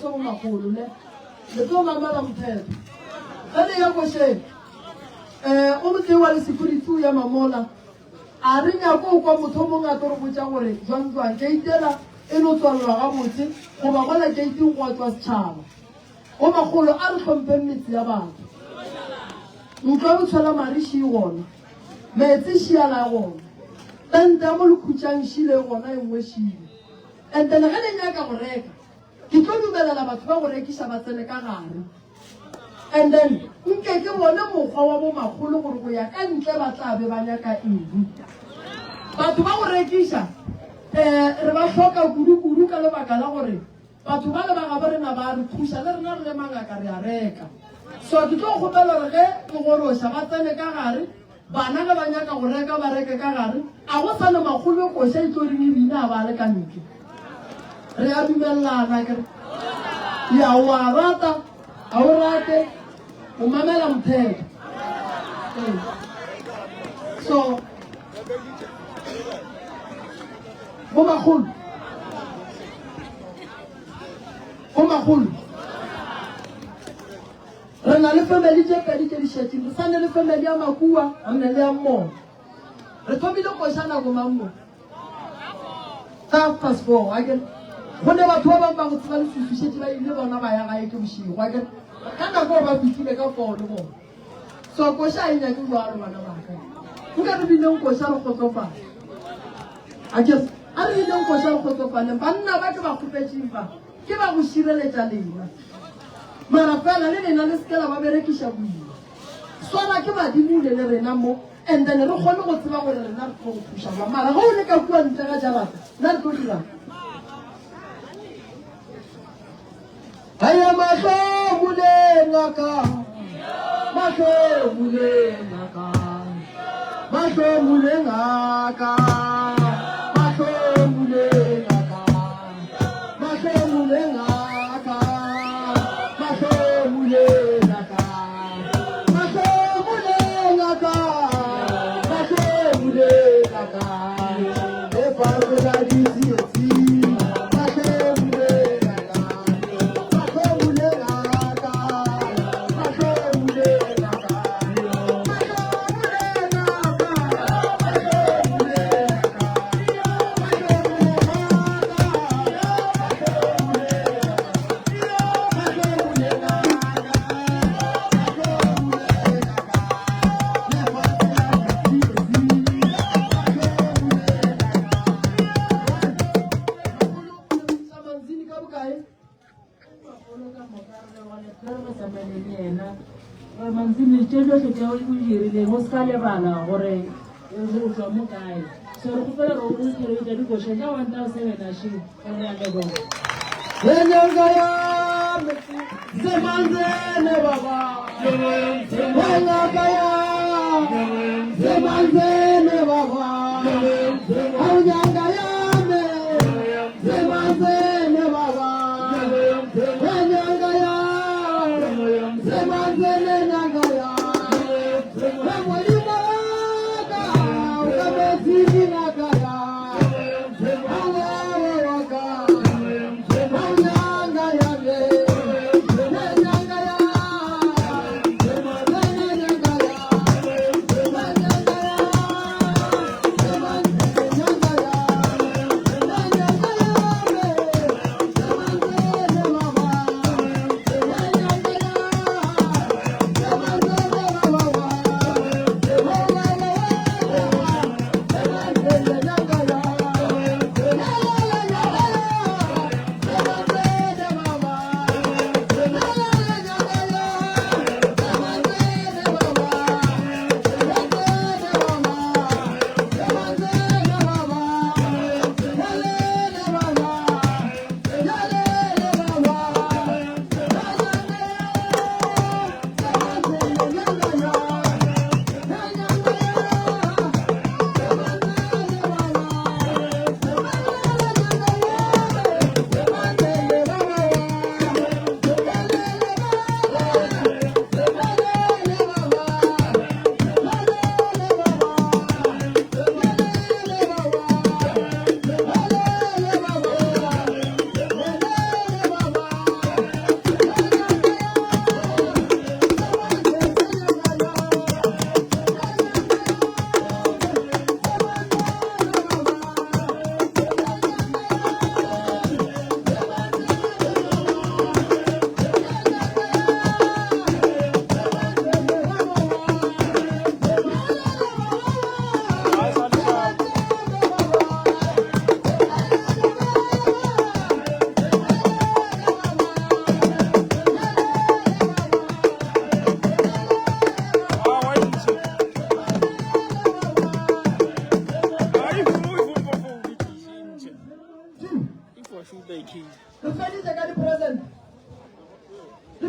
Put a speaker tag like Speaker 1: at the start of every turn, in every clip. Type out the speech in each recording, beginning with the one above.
Speaker 1: so magolo le tlo mamala mthelo ene ya go she o motse wa le security ya mamola a re nya go kwa motho mo nga toro botsa gore jwang ke itela eno tswalwa ga botse go ba gola ke itse go tswa setšhaba o magolo a re tlhompeng metsi ya batho ntlo bo tshola marishi gona metsi shiala gona tente mo le khutshang shile gona e nngwe shile and then ga le nya ka go reka ke tlo dumelela batho ba go rekisa ba tsene ka gare and then nke ke bone mokgwa wa bo magolo gore go ya ka ntle ba tla be ba nyaka eng batho ba go rekisa re ba hloka kudu ka lebaka la gore batho ba le ba ga rena ba re thusa le rena re le mangaka re a reka so ke tlo gopela re ge ke gorosha ba tsene ka gare bana ga ba nyaka go reka ba reke ka gare a go sana magolo ko se tlo ring bina ba le ka ntle re a dumellana ke ya wa rata a o rate o mamela mthelo so bo magolo re na le family tse pedi tse di sheteng re sane le family ya makua a nne le ya mmogo re thomile go shana go mammo half past 4 a ke go ne batho ba bang ba go tsaba le susushetse ba ile bona ba ya gae ke boshigo a ke ka nako ba bitile ka fao le bona so ko sha ina ke jwalo bana ba ka nka re bineng ko sha re kgotsofala a ke a re bineng ko sha re kgotsofala banna ba ke ba khupetseng ba ke ba go shireletsa lena mara fela le lena le skela ba berekisha buile sona ke badimule le rena mo and then re kgone go tseba gore rena re tlo go thusa ba mara go le ka bua ntle ga jalata nna re tlo dira haya mahlo mulengaka mahlo mulengaka mahlo mulengaka mahlo mulengaka mahlo mulengaka mahlo mulengaka mahlo mulengaka mahlo mulengaka e parla di zizi manzini tshelo se tshelo go dirile mo skale bana gore go tswa mo kae so re go fela go dire ka di go shela 1000 a shi ka ya lego lenyanga ya zemanzene baba lenyanga ya zemanzene baba lenyanga ya zemanzene baba lenyanga ya zemanzene nyanga ya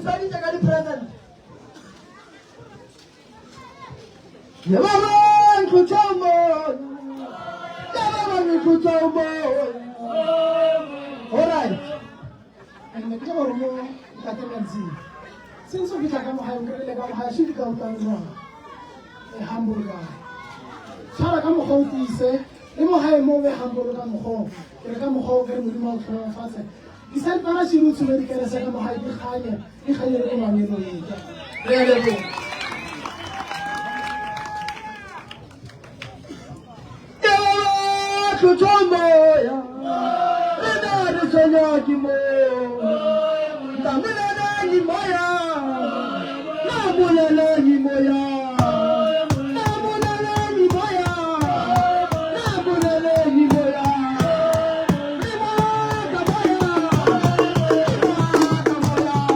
Speaker 1: saditse ka di-present ye ba ba ntlotla moya alright and me ke gore mo katemantsing since we tla ka mo hae ke le ka mo hae se di ka utlwa e humble guy tshwara ka mokgwa o tiise le mo hae mo be humble ka mokgwa ke re ka mokgwa o ke re modimo o tlhola fatshe di sentara se di tshola di kerese ka mo hae di kganye le ko mamelo etsa re a leboga Moya, Renata Soyaki Moya, Tamunani Moya, Namunani Moya, Namunani Moya, Namunani Moya, Rimaka Moya, Rimaka Moya,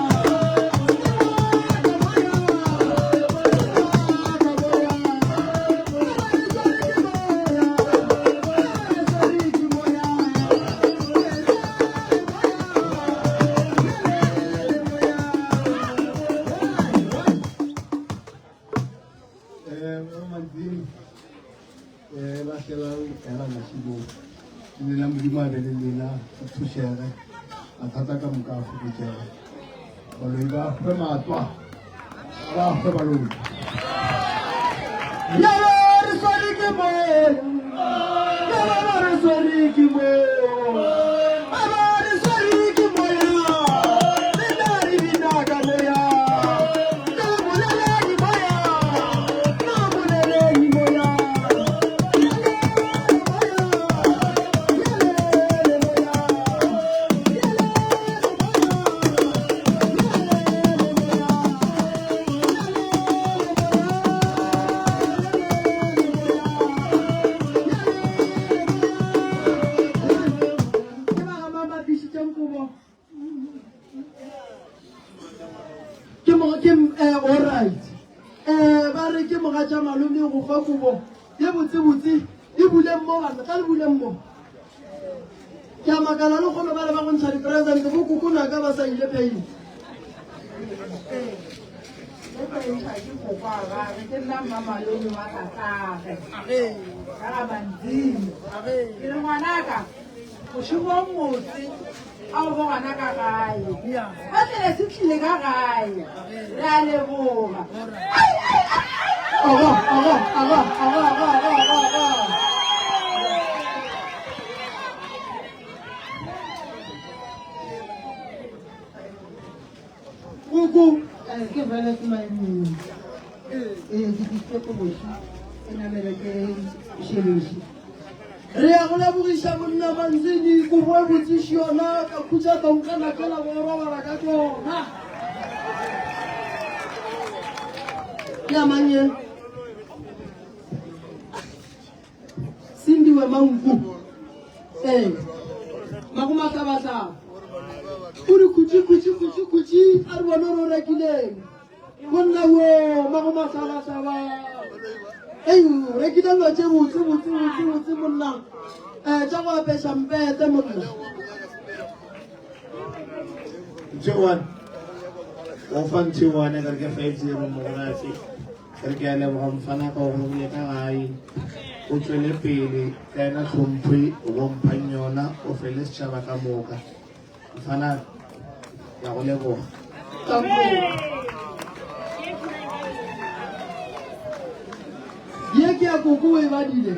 Speaker 1: करके 50 मोरासी करके आले हम फना को हम ये का आई uchwele pele tena hlomphe go mphanyona o fele setšhaba ka moka mfana ya go leboga ye ke a koko e badile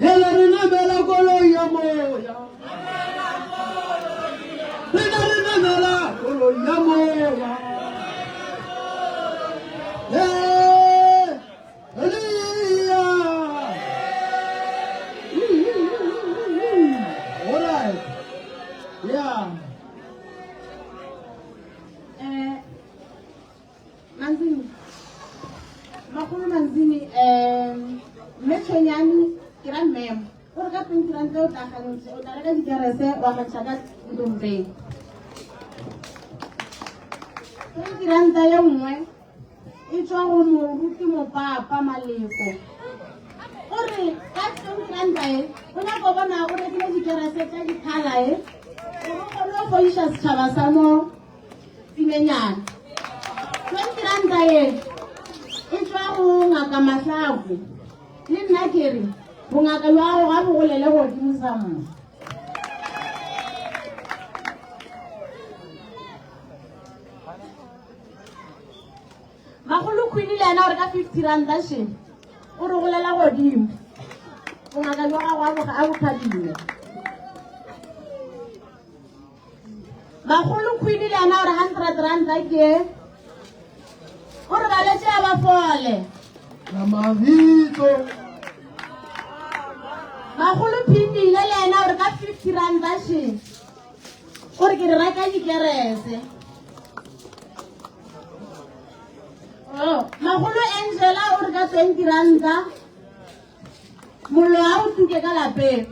Speaker 1: hele re namela koloi ya moya re namela koloi ya moya
Speaker 2: Mechonyani kiran mem. Orang kan kiran tu tak kan utara kan jika rasa wahan sangat dumpe. Kiran tayo mo itu orang muruti mo pa maliko. Ore kat kiran tayo. Una ko ba na ore kina jika rasa tak dithalai. Orang ko isya sabasamo. timenyana 20 ranta e tswa go ngaka Mahlaku le nna ke re bongaka jwa go ga bo golele go dimisa mo Magolo khwini le ana o re ka 50 ranta she o re golela godimo bongaka jwa gago a bo khabile Magolo khwini le ana o re 100 ranta ke o re baletse a ba fole
Speaker 1: Namavito.
Speaker 2: Magolo phindi le ana o re ka 50 ranta she o re ke re reka dikerese Magolo Angela o re ka 20 ranta mollo a o tuke ka lapeng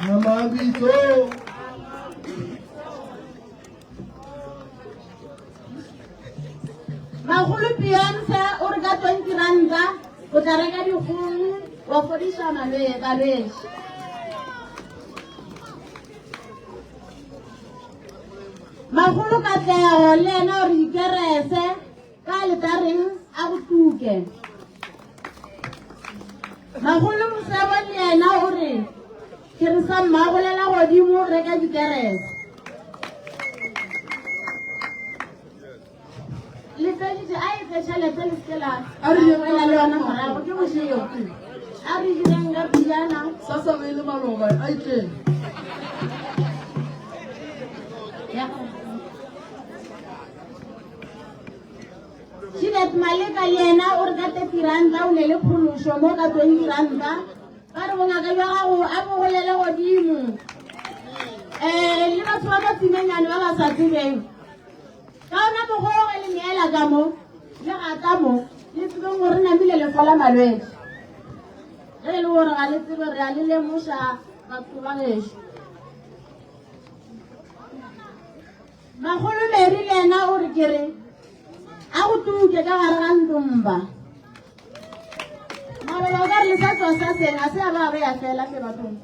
Speaker 1: Namavito.
Speaker 2: Magolo Beyonce o re ka 20 ranta o tla reka dikgomo wa fodisa balwetse Magolo Katlego le ena o re dikerese ka letareng a go tuke Magolo Mosebo le ena o re ke re sa mmagolela godimo reka dikerese le tseditse a e tšhelete le skela
Speaker 1: A re ye
Speaker 2: wela le yona morago ke bošeo a re direng ka pijana
Speaker 1: Sasa ba ile maloba a iteng.
Speaker 2: Chidet Maleka le ena o re ka 30 ranta o ne le phološo mo ka 20 ranta ka re bongaka jwa gago a bo golele godimo le batho ba ba timenyane ba ba sa tsebeng ka ona mogoge le neela ka mo le gata mo le tsebeng gore namile le fola malwetse ge e le gore ga le tsebe re a le lemoša batho ba gešo Magolo Mary le ena o re ke re a go tuke ka gare ga ntomba mabele o ka re le sa tswa sa seng a se a ba ya fela ke bathong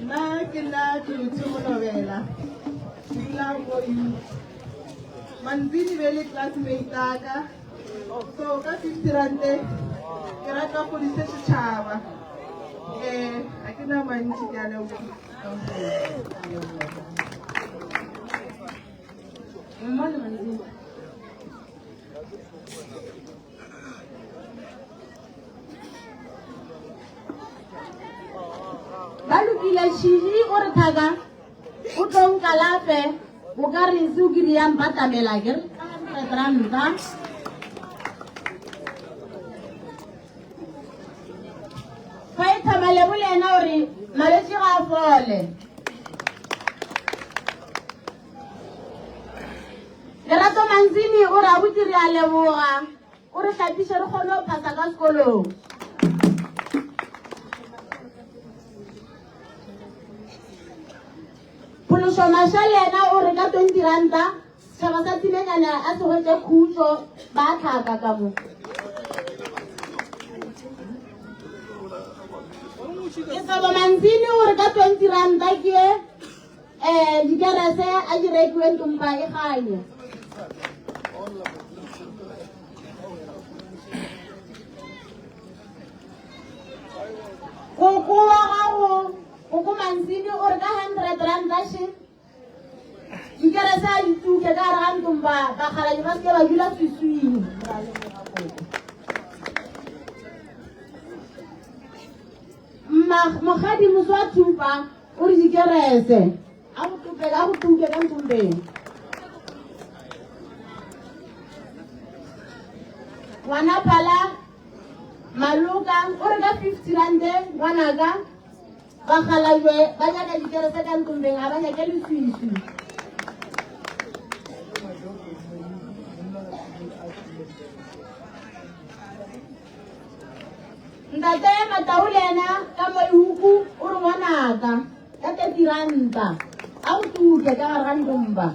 Speaker 3: nna ke nna ke lotse monobela dula mo manzini be le classmate aka so ka 50 rante ke rata go dise setšhaba a ke na mantši ke a leboga
Speaker 2: ba lokile Shiri o re thaka o tlong kalafe o ka re se o kry-ang batamela ke re ka 100 ranta fa e thamalebo le ena o re malwetse ga a fole Lerato Manzini o re a botiri a leboga o re tlhapiše re kgone go phasa ka sekolong Phološo Masha le ena o re ka 20 ranta tšhaba sa timenyana a se hwetse khutšo ba tlhaka ka mo Lesabo Manzini o re ka 20 ranta ke dikerese a di rekiwe ntompa e ganye Koko wa gago Koko Manzini o re ka 100 ranta she dikerese a dituke ka gare ga ntompa bakgaladi ba seke ba dula seswing Mogadi moso wa thupa o re dikerese a go tuke ka ntompeng ngwana phala Maluka o re ka 50 rante ngwanaka bakgalajwe ba nyaka dikerese ka ntompeng ga ba nyake leswiswi Ntate Matau le ena ka Maihuku o re ngwanaka ka 30 ranta a go tuke ka gare ga ntompa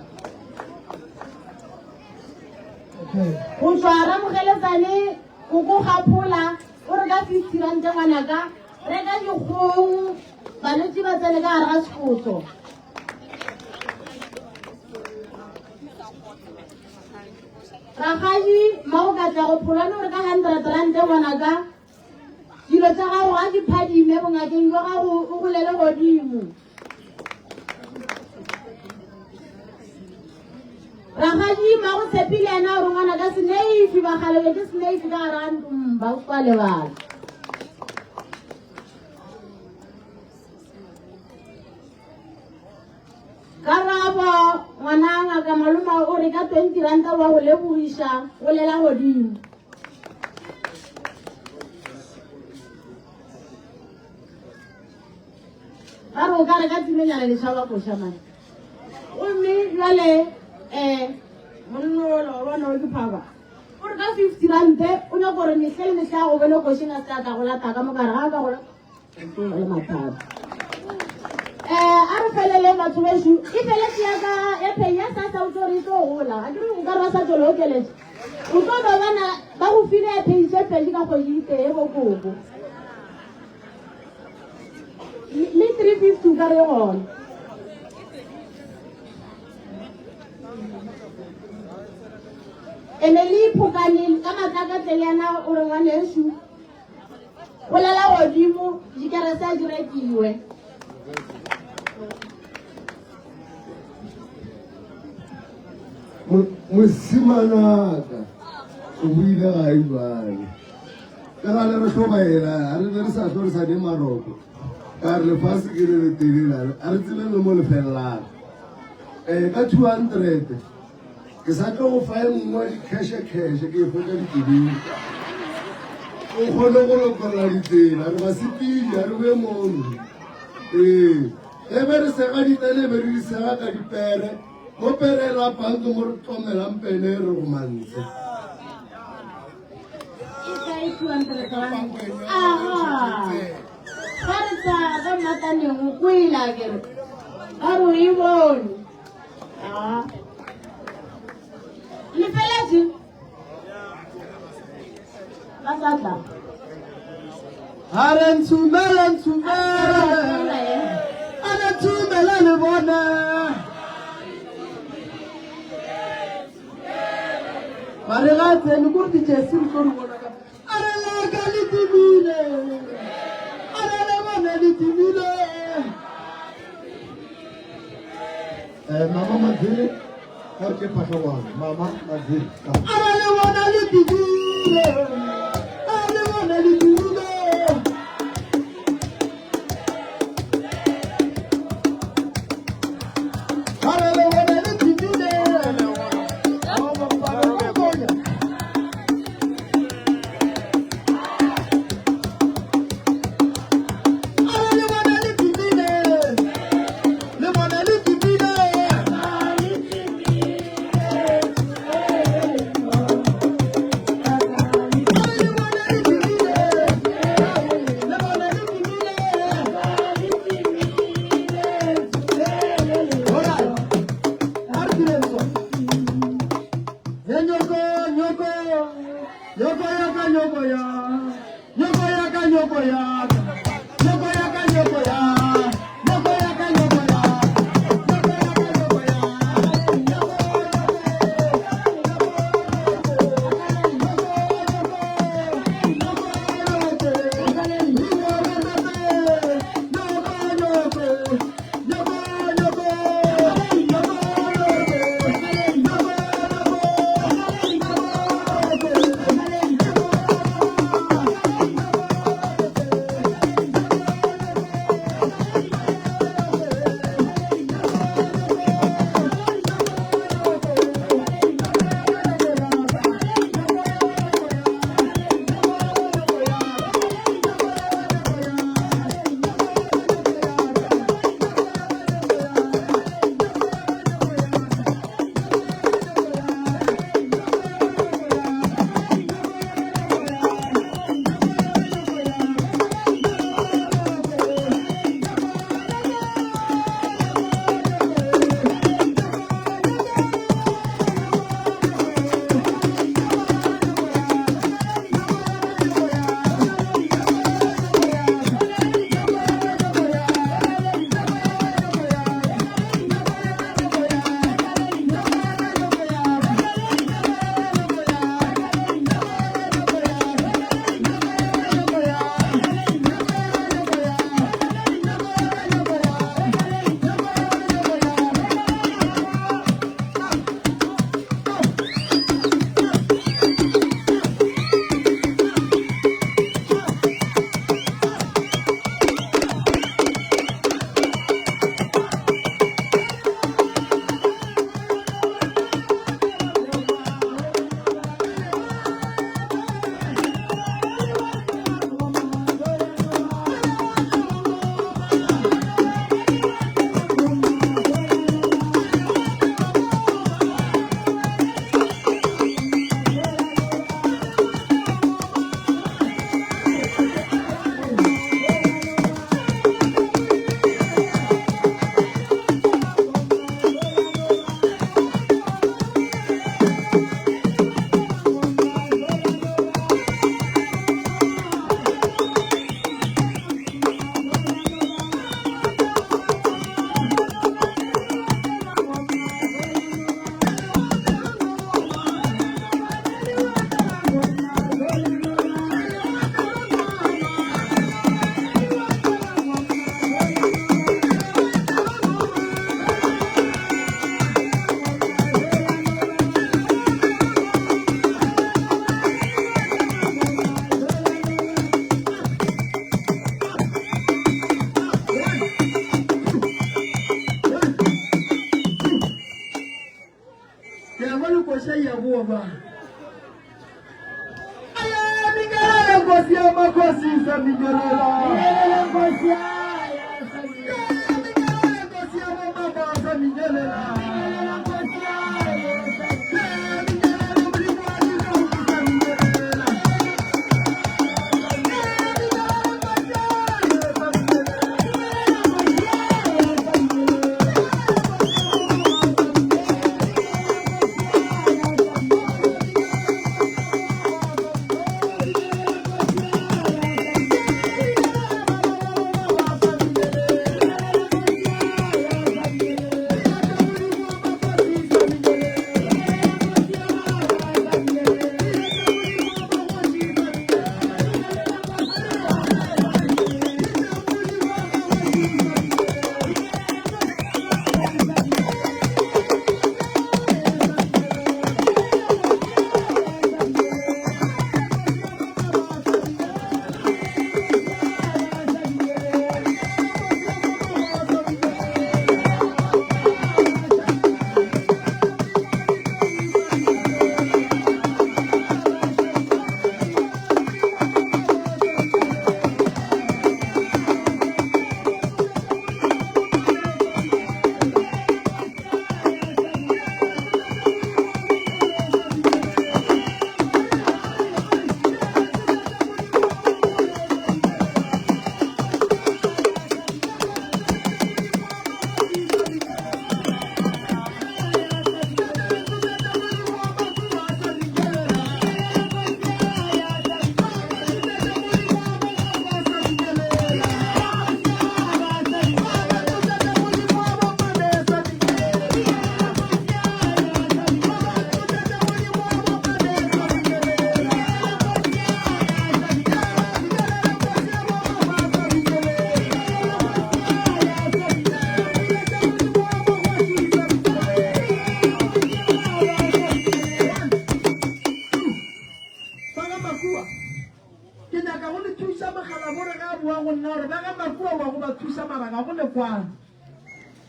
Speaker 2: go tswa Ramogeletsane go go gaphola o re ka 50 ranta ngwanaka reka dikgong balwetse ba tsene ka gare ga sekgotso. Rakgadi mo ka tla go pholane gore ka 100 rand e bona ka dilo tsa gago ga di phadime bongakeng jwa gago o golele godimo. Rakgadi ma go tshepile ena gore ngwana ka seneifi ba galele ke seneifi ka gare ga ntumba o kwa lebala. Karabo ngwana ngaka maloma o re ka 20 ranta wa go lebogisha go lela godimo. Ba re o ka re ka timenyana lešhaba koša mane gomme jale monno ola wa bona o diphaba o re ka 50 rante o nyaka gore metlhe le metlhe a go bone košeng a se a ka go lata ka mogare ga ka gola le mathata. A re felele batho bešo e feletse yaka ya pei ya sasa o tlo re tlo gola a kere o ka re ba sa tsole o keletse o tlo no bona ba go file ya pei tse pedi ka kgwedi itee bokoko le 350 ka re gona. Ene le iphokaneng ka matlaka tleleana o re ngwaneso go lela godimo dikerese a di rekiwe.
Speaker 4: Musimanaka o buile ga e bane ka gale re tlhobaela a re be re sa tlo re sa di maroko ka re lefase ke le le telelane a re tsebe le mo lefelelang ka 200 ke sa tlo go fa e mongwe di-cashe ke e foka diteding o kgone go lokolola ditsela re ba sepedi a re boe mono e be re sega ditele be re di sega ka dipere mo perela panto mo re tlomelang pene re go mantshe.
Speaker 2: Ga re tsa ka mataneng o kwela kere ga re o e bone le feletse ba sa tla
Speaker 1: a re ntshumele a re thumele le bone ba re ga tsene kore dijesiri tlo re bona ka a re leka le tibile a re le bone le tibile.
Speaker 4: Mama Mazili ka re ke phatlhangwana Mama Mazili
Speaker 1: a re le bona le tibile a le bone le tibile. ngoba mingelela nkosi yamakhosi samingelela mingelela nkosi mingelela nkosi yamamama samingelela mingelela nkosi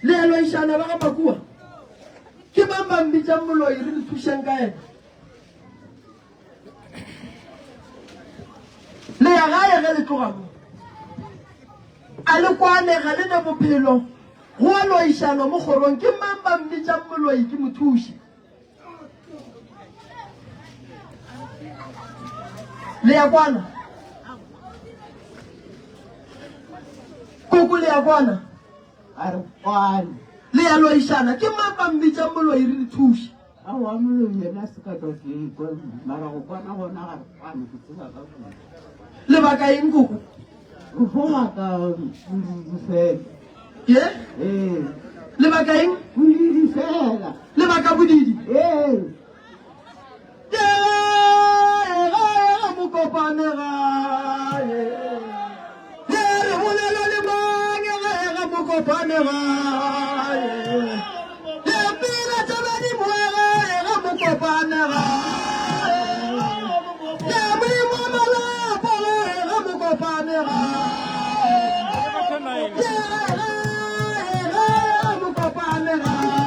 Speaker 1: Lelo ishana ba ga makua ke ba mbitsa moloi re le thushang ka ena le ya gae ge le tloga mo a le kwane ga le na bophelo go a lo ishana mo gorong ke mang ba mbitsa moloi ke mothushi le ya kwana koko le ya kwana
Speaker 3: Arwan.
Speaker 1: le ya lo ishana ke mang ba mbitsa moloi re le thushi
Speaker 3: Awa mlo yena sika doti kwa mara go kwana gona ga Arwan ke tsaka ka go.
Speaker 1: le ba ka eng koko
Speaker 3: Ufoma ka mfela.
Speaker 1: ye le ba ka eng
Speaker 3: Kulidi fela.
Speaker 1: le ba ka bodidi mo kopane gae le bolela le mange ga mo kopane gae le pila tsa badimo ga mo kopane gae le mo malapo ga mo kopane gae mo kopane gae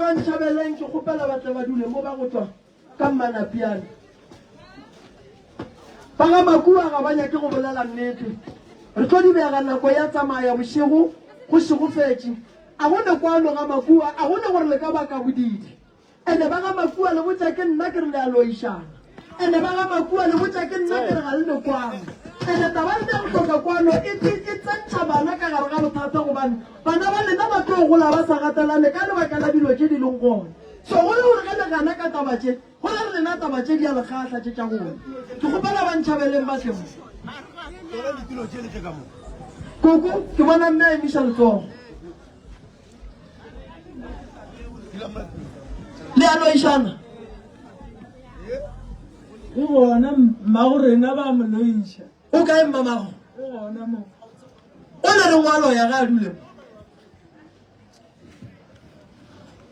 Speaker 1: ba ntšhabeleng ke kgopela batle ba dule mo ba go tswa ka mmanapiane ba ga makua ga ba nyake go bolela nnete re tlo di bega nako ya tsamaya bošego go šego fetše a gone kwano ga makua a gone gore le ka baka bodidi ande ba ga makua le botša ke nna ke re le a loišana ande ba ga makua le botša ke nna ke re ga le le kwano ande taba le go tloka kwano e tsentšha bana ka gare ga bothata gobane bana ba lena ba tlo gola ba sa gatelane ka lebaka la dilo tše di leng gone so go le gore ge le gana ka tabatše go le re lena tabatše di a lekgatlha tše tša gone ke gopela ba ntšhabeleng ba tlemo koko ke bona mme a emiša letsogo le a loišana
Speaker 3: e gona mmagorena ba mo loiša
Speaker 1: o kae mmamago
Speaker 3: e gona mo
Speaker 1: o na le ngwalo ya ga a dule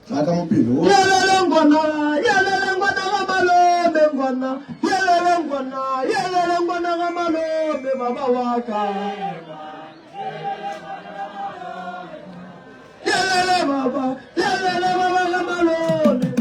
Speaker 4: Tla ka mo pele o.
Speaker 1: yelele ngwana ga malome ngwana yelele ngwana ga malome baba wa ka yelele baba ga malome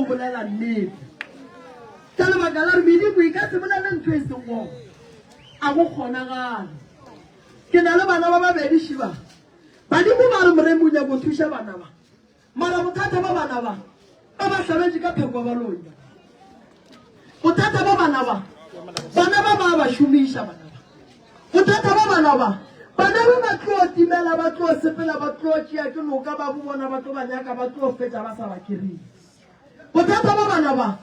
Speaker 1: bolela nnete ka lebaka la re medimo e ka se bolele ntho e seng gona a go kgonagala ke na le bana ba babedi šiba badimo ba re moremo ya go thuša bana ba mara bothata ba bana ba ba hlabetše ka pheko ba lonya bothata ba bana ba ba šomiša bana ba bothata ba bana ba tlo timela ba tlo sepela ba tlo tšea ke noka ba bo bona ba tlo ba nyaka ba tlo fetša ba sa ba kry bothata ba bana ba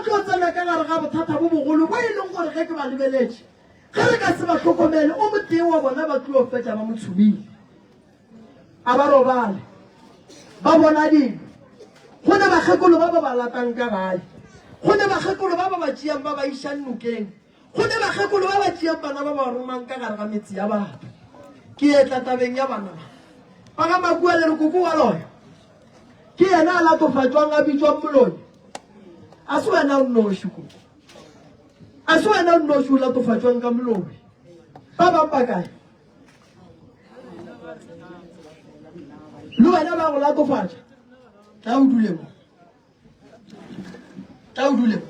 Speaker 1: tlo tsena ka gare ga bothata bo bogolo bo e leng gore ge ke ba lebeletše ge re ka se ba tlhokomele o moteng wa bona ba tlo fetša ba motshomile a ba robale ba bona dilo go ne bakgekolo ba ba latang ka gae go ne bakgekolo ba ba tšeang ba ba išang nokeng go ne bakgekolo ba tšeang bana ba ba romang ka gare ga metsi ya batho ke etla tabeng ya bana Paga makua le rukuku wa loya. Ki ena la tofatswang a bitswa moloi. A se wena o nnoshu ko. A se wena o nnoshu la tofatswang ka moloi. Ba bang ba kae? Le wena ba go la tofatsa. Tla o dule mo. Tla o dule mo.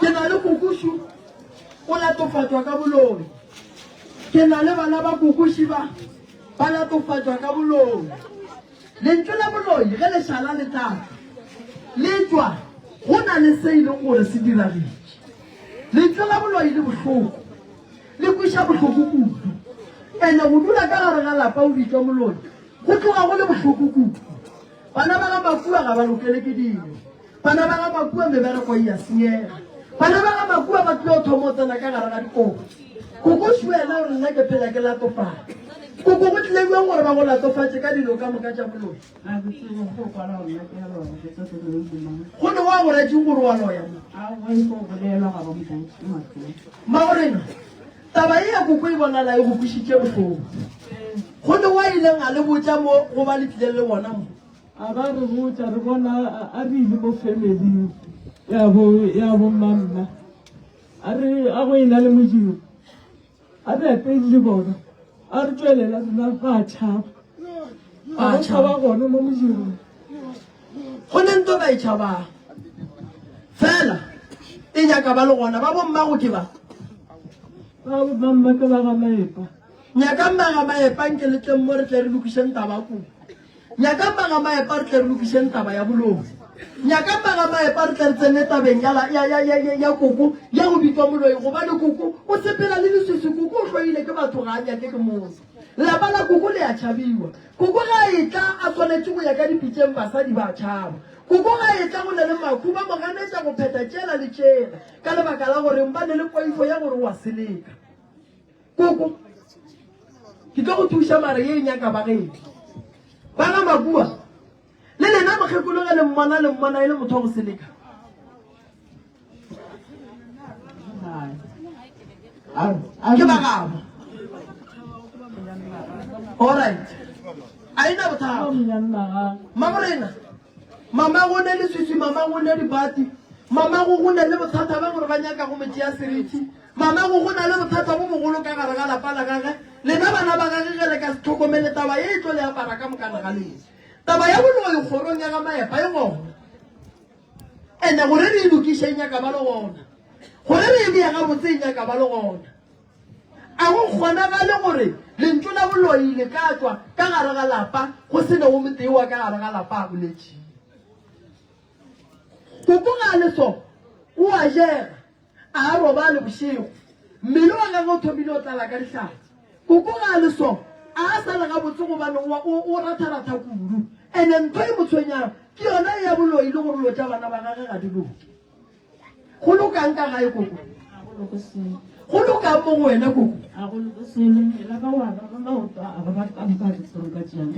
Speaker 1: ke na le kukushu o latofatswa ka bolomi ke na le bana ba kukushi ba latofatswa ka bolomi lentswe la boloi ge le shala le tata le tswa go na le se ile gore se diragetse lentswe la boloi le bohloko le kwisha bohloko kudu ene go dula ka gare ga lapa o bitswa moloi go tloga go le bohloko kudu bana ba ga makua ga ba lokele ke dilo bana ba ga makua mebereko ya senyega bana ba ga makua ba tlo thomotsana ka gare ga dikobo koko shwela gore nna ke phela ke latofala koko go tlileng gore ba go latofatse ka dilo ka moka tša boloi go ne wa go retseng gore wa loya magorena taba e ya koko e bonala e go kwisitše bohloko go ne wa ileng a le botsa mo go ba le tlileng le bona mo
Speaker 5: a ba re botsa re bona a re ile mo family ya bo mamma a go ina le modimo a re apeile bona a re tswelela rena ga tšhaba a tšhaba gone mo modimo
Speaker 1: go ne nto ba e tšhabang fela e nyaka ba le gona ba bommago ke ba
Speaker 5: ba bo mamma ke ba ga maepa
Speaker 1: nyaka mmaga maepang ke le tleng mo re tle re lokišeng taba kudu nyaka mmaga maepa re tle re lokišeng taba ya bolomi nyaka mmaga maepa re tle re tsene tabeng ya koko ya go bitwa moloi gobane koko o sepela le leswisi koko o tlwaile ke batho ga a nyake ke motho lapa la koko le a tšhabiwa koko ga e tla a tshwanetse go ya ka dipitseng basadi ba tšhaba koko ga e tla go na le maku ba moganetša go pheta tšela le tšela ka lebaka la goreng ba ne le poifo ya gore wa seleka koko ke tlo go thuša mare ye e nyaka bagedi ba ga makua le lena mokgekolo ge le mmona e le motho wa go seleka ke bagabo alright a ena bothata magorena mama gone le swiswi mama gone dibati mama go na le bothata ba gore ba nyaka go metsi ya seriti mama go na le bothata bo mogolo ka gare ga lapa la gage lena bana ba gage ge le ka se tlhokomele taba e tlo le apara ka mokana ga lese taba ya boloi kgorong ya ga maepa e gona ene gore re e lokiše nyaka ba le gona gore re e beya ga botse nyaka ba le gona a go kgonagale gore lentlo la boloi le ka tswa ka gare ga lapa go sene go motewa ka gare ga lapa a boletšeng koko ga le so o a jega a roba le bošego mmele wa gage o thomile o tlala ka ditlhatsi koko ga le so a sala ga botse gobane o ratharatha kudu ene ntho e motshwenyang ke yona ya boloi le gore lo tša bana ba gage ga di loke go lokang ka gae koko go lokang mo go wena koko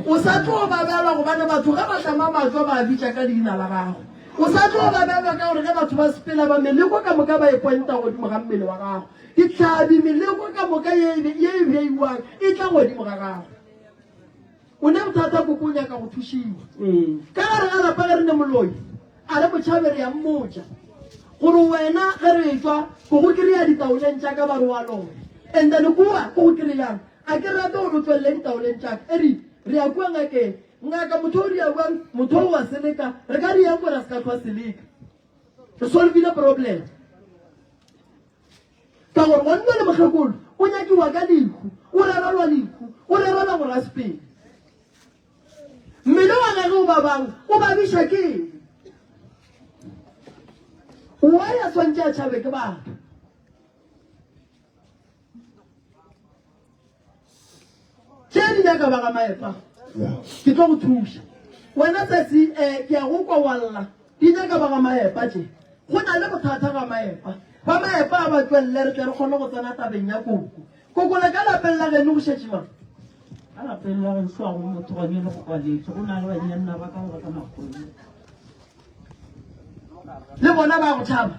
Speaker 1: o sa tlo ba belwa gobane batho ga ba tlama matswa ba bitša ka leina la gago o sa tlo ba belwa ka gore ge batho ba sepela ba meleko ka moka ba e pointa godimo ga mmele wa gago ditlhabi meleko ka moka ye e beiwang e tla godimo ga gago o ne bothata koko o nyaka go thušiwa ka gare ga lapa ge re ne moloi a re botšhabe re ya mmotša gore wena ge re tswa go go kry-a ditaoleng tšaka ba re wa lone and then kua go go kry-yang a ke rate gore o tswelele ditaoleng tšaka eri re ya kua ngakeng ngaka motho o re ya buang motho o wa seleka re ka re yang gore a se ka tlhwa seleka re solvile problem ka gore gonne le mokgekolo o nyakiwa ka lehu o rerelwa lehu o rerelwa gore a sepele mmele wa gage o ba bang o ba biša keng wa ya swantse a tšhabe ke batho tše di nyaka ba ga maepa ke tlo go thuša wena tsatsi ke ya go kwa walla di nyaka ba ga maepa tše go na le bothata ga maepa ba maepa a ba tswelele re tle re kgone go tsena tabeng ya koko kokole ka lapeng la gene go šetše mang
Speaker 5: a lapeng la ge swa go motho ga ne le go kwaletse go na le banyanna ba ka go ka makgolo
Speaker 1: le bona ba go thaba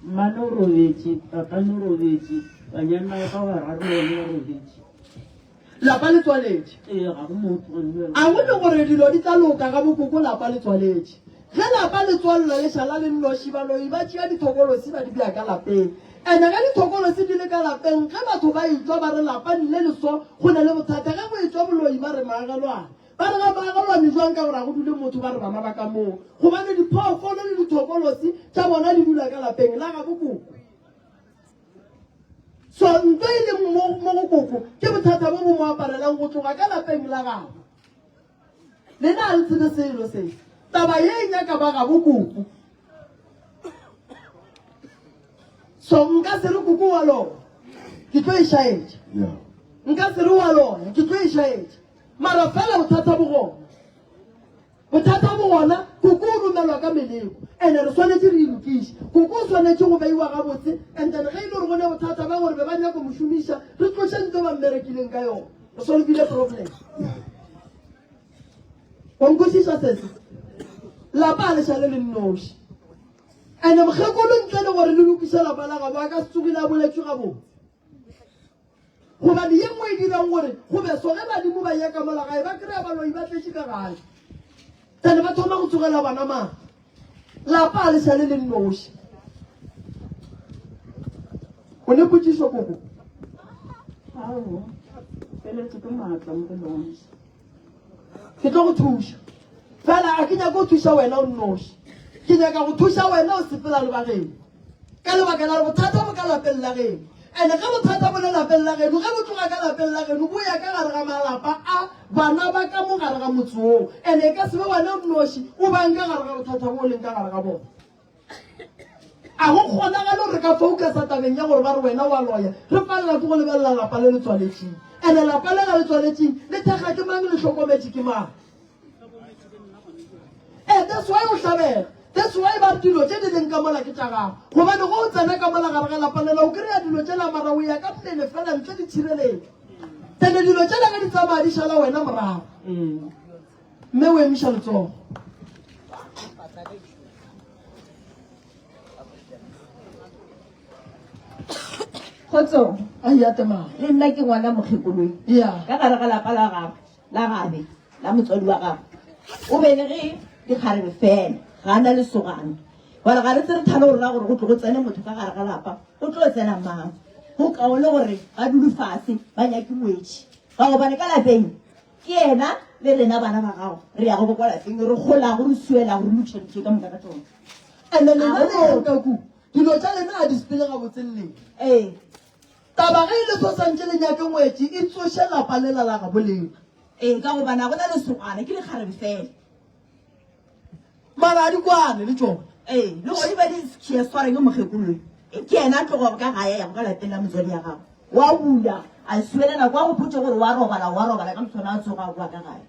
Speaker 5: mmane o robetse papane o robetse banyanna ba ka ba rarolone o robetse
Speaker 1: lapa le tswaletše
Speaker 5: ee ga go motho
Speaker 1: a go le gore dilo di tla loka ka bokoko lapa le tswaletše ge lapa le tswalelo le šala le nnoši baloi ba tšea dithokolosi ba di bea ka lapeng ande ge dithokolosi di le ka lapeng ge batho ba etswa ba re lapa nne leso go na le bothata ge go etswa boloi ba re maagelwane ba re ga maagelwane jwang ka gore a go dule motho ba re bana ba ka moo gobane diphoofolo le dithokolosi tša bona di dula ka lapeng la ga bokoko so ntho e leng mo go koko ke bothata bo bo mo aparelang go tloga ka lapeng la gago le na a le tsebe selo se taba ye e nyaka ba ga bokoko so nka se re koko wa lona ke tlo e šaetša nka se re wa lona ke tlo e šaetša mara fela bothata bo gona koko o romelwa ka meleko ande re swanetse re ilokiše koko o swanetse go beiwa gabotse and then ge e le gore go ne bothata ba gore be ba nyako mošomiša re tloše ntse ba mmerekileng ka yona re solvile problem onkwešiša sese lapa a lešale le nnoši ande mokgekolo ntle le gore le lokiše lapa la gabo a ka se tsogile a boletswe gabotse gobane ye nngwe e dirang gore go beso ge badimo ba yaka mola gae ba kry-a baloi ba tletše ka gae tsane ba thoma go tsogela bana maa lapa a lešale le nnoši o ne potsišo koko
Speaker 5: ao peletse ke maatla mo go lone
Speaker 1: ke tlo go thuša fela a ke nyaka go thuša wena o nnoši ke nyaka go thuša wena o sepela le bageno ka lebaka la bothata bo ka lapeng la geno ande ge bothata bo le lapeng la geno ge bo tloga ka lapeng la geno bo ya ka gare ga malapa a bana ba ka mo gare ga motse oo ande e ka sebe wena nnoši o bang ka gare ga bothata bo o leng ka gare ga bona a go kgonagale gore re ka focasa tabeng ya gore ba re wena wa loya re palela ke go lebelela lapa le le tswaletšeng ande lapa le ga le tswaletšeng le thekga ke mang le tlhokometse ke mang that's why o tlhabega that's why ba dilo tše di leng ka mola ke tša gago gobane go o tsena ka mola gare ga lapalela o kry-a dilo tše la mara o ya ka mmele fela ntle di tšhireletša tene dilo tše la ka di tsamaya di šala wena morago mme o emiša letsogo
Speaker 2: kgotso
Speaker 1: aiatemang
Speaker 2: le nna ke ngwana mokgekoloi
Speaker 1: ya
Speaker 2: ka gare ga lapa la gago la gabe la motswadi wa gago o belegere dikgarebe fela ga a na lesogane wa re ga re tsere thalo rona gore go tlo go tsene motho ka gare ga lapa o tlo tsena mang go kao le gore ga dulu fase ba nyake moetši ga go bane ka lapeng ke ena le rena bana ba gago re ya go kwa lapeng re gola go re suela gore motšhentšhe ka moka ka tsone
Speaker 1: and then lenaneokaku dilo tša lena a di sepele ga botsenleng taba ge e le tshosantše lenyake ngwetši e tsoše lapa le lalaga boleng
Speaker 2: ka gobana go na le sogwane ke lekgarebe fela
Speaker 1: mara a di kwane le tsone
Speaker 2: le go di ba di tšhia swareng mokgekolong ke ena tlogo ka gae ya go ka lapeng la motswadi ya gago wa bula a suelela kwa go phutse gore wa robala ka motshwana a tsoga kwa ka gae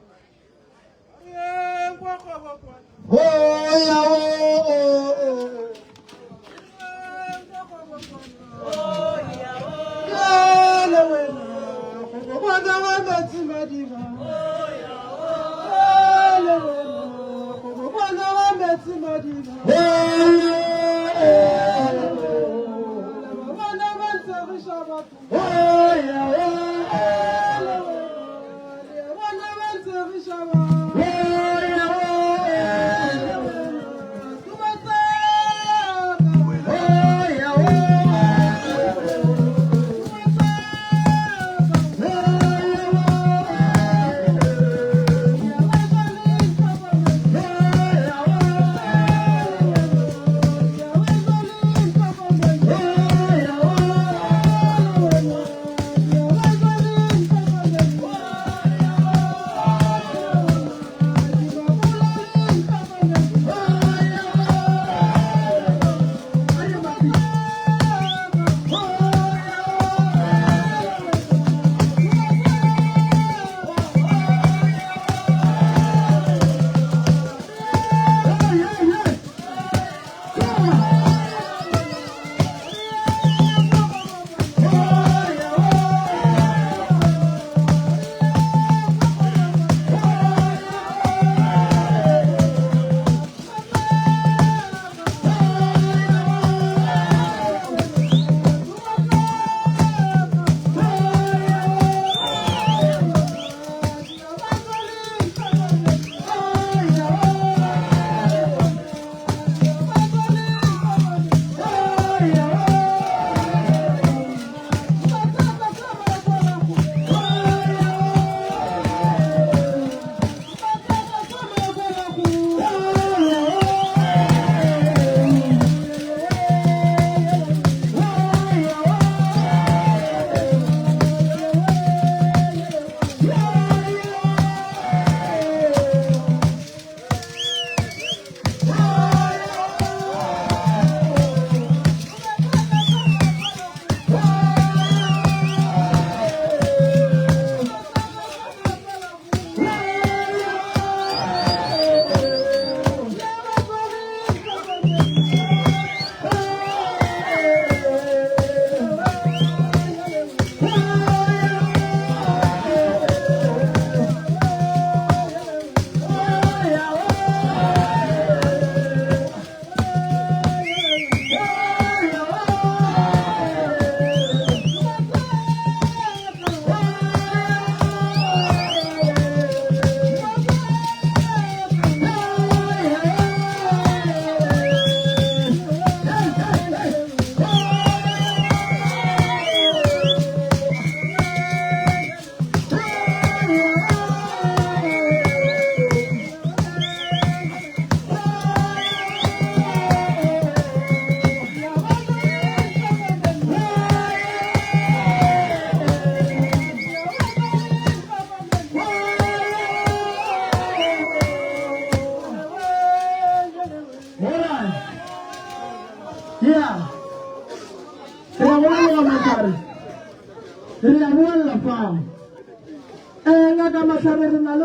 Speaker 1: ngaka Matlhare re na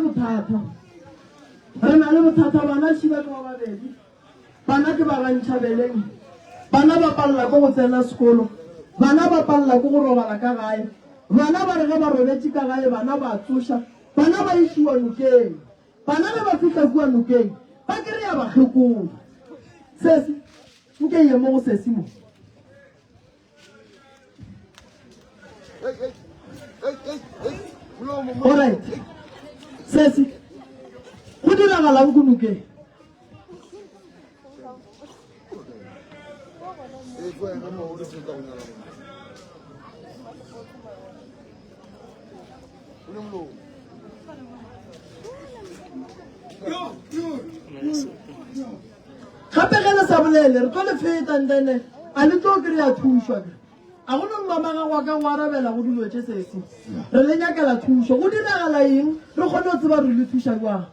Speaker 1: le bothata bana šiba ke ba babedi bana ke ba bantšhabeleng bana ba palela ko go tsena sekolo bana ba palela ko go robala ka gae bana ba re ge ba robetse ka gae bana ba tsoša bana ba išiwa nokeng bana ge ba fitlha kua nokeng ba kry-a bakgekolo sese nke ye mo go sese mo alright sese go diragalang ko nokeng gape ge le sa bolele re tlo le fetang tene a le tlo kry-a thušwa a go no mmamaga wa ka go arabela go dilo tse sese re le nyakela thušo go diragala eng re kgone go tseba re le thuša jwang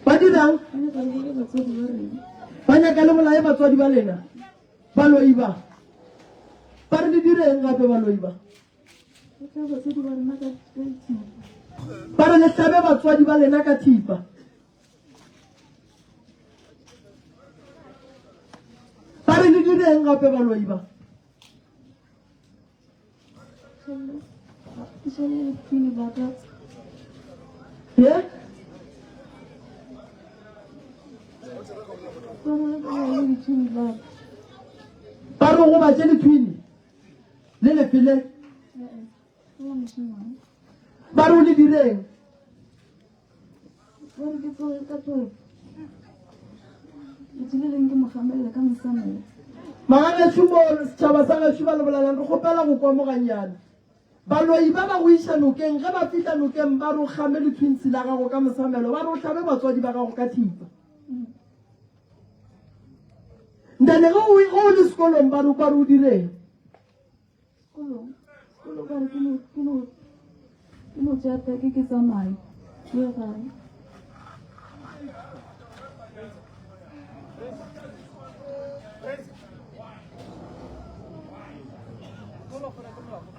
Speaker 1: ba dirang ba nyaka le molae batswadi ba lena baloi ba ba re le direng gape baloi ba ba re le hlabe batswadi ba lena ka thipa ba re le direng gape baloi ba ye ba re go batse lethwini le lefele ba re o le direng magagetšhumo setšhaba sa getšhu ba le bolelang re kgopela go kwa moganyana baloi ba ba go iša nokeng ge ba fitlha nokeng ba re o kgame lethwintshi la gago ka mosamelo ba re o hlabe batswadi ba gago ka thipa ndane ge o le sekolong ba re o direng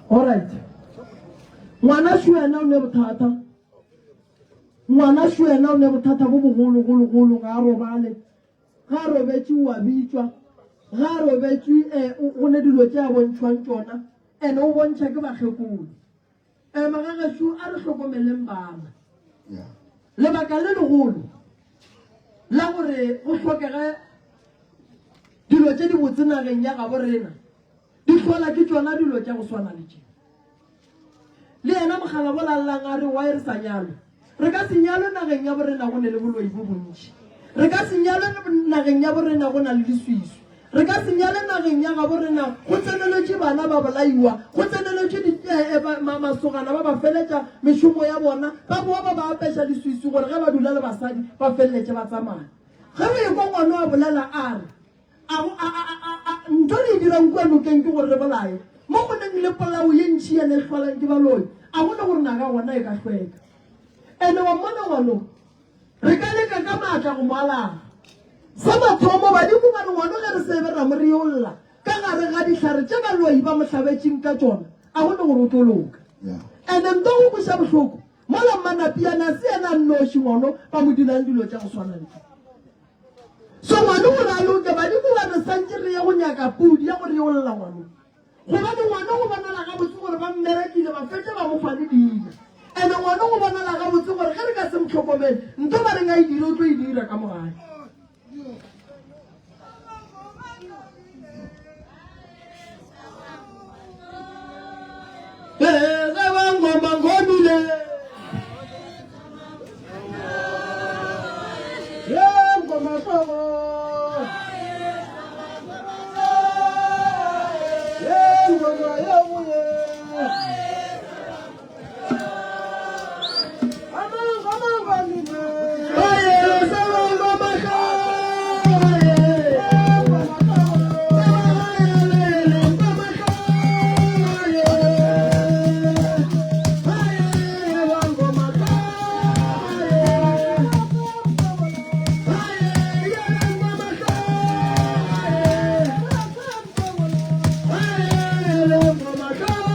Speaker 1: alright ngwana sho wena o ne bothata ngwana sho wena o ne bothata bo bogologologolo ga a robale ga a robetse wa bitswa ga a robetse o ne dilo tse a bontšhwang tsona and o bontšha ke bakgekolo magagesho a re tlhokomeleng bana lebaka le legolo la gore go tlhokege dilo tse di botse nageng ya gabo rena di tlhola ke tsona dilo tša go swana le tše le yena mogala bolalelang a re wa e re sa nyalo re ka se nyalo nageng ya borena go ne le boloi bo bontši re ka se nyalo nageng ya borena go na le diswiswi re ka se nyalo nageng ya gabo rena go tseneletse bana ba bolaiwa go tseneletse masogana ba ba feletša mešomo ya bona ba boa ba ba apeša diswiswi gore ge ba dula le basadi ba feleletse ba tsamaya ge re ekwa ngwana wa bolela a re ntho le e dirang kua nokeng ke gore re bolae mo go neng le polao ye ntšhi ene e tlholang ke baloi a gone gore naga gona e ka tlhweka ande wa mmona ngwano re ka leka ka maatla go moalaga sa mathomo badimo ba re ngwano ge re sebe ra mo re yolla ka gare ga ditlhare tše baloi ba motlhabetseng ka tsona a gone gore o tlo loka ande nto go buša bohloko mola mmanapiana se ena nnoši ngwano ba mo dirang dilo tša go swana le so ngwane gore a loke badimo ba re santse re ye go nyaka pudi ya gore yolla ngwano gobane ngwana go bonala gabotse gore ba mmerekile ba fetse ba mofane dina ande ngwana go bonala gabotse gore ge re ka se motlhokomele ntho ba reng a e dire o tlo e dira ka mogae ge ba ngoma ngomile ngoma sogo Come on.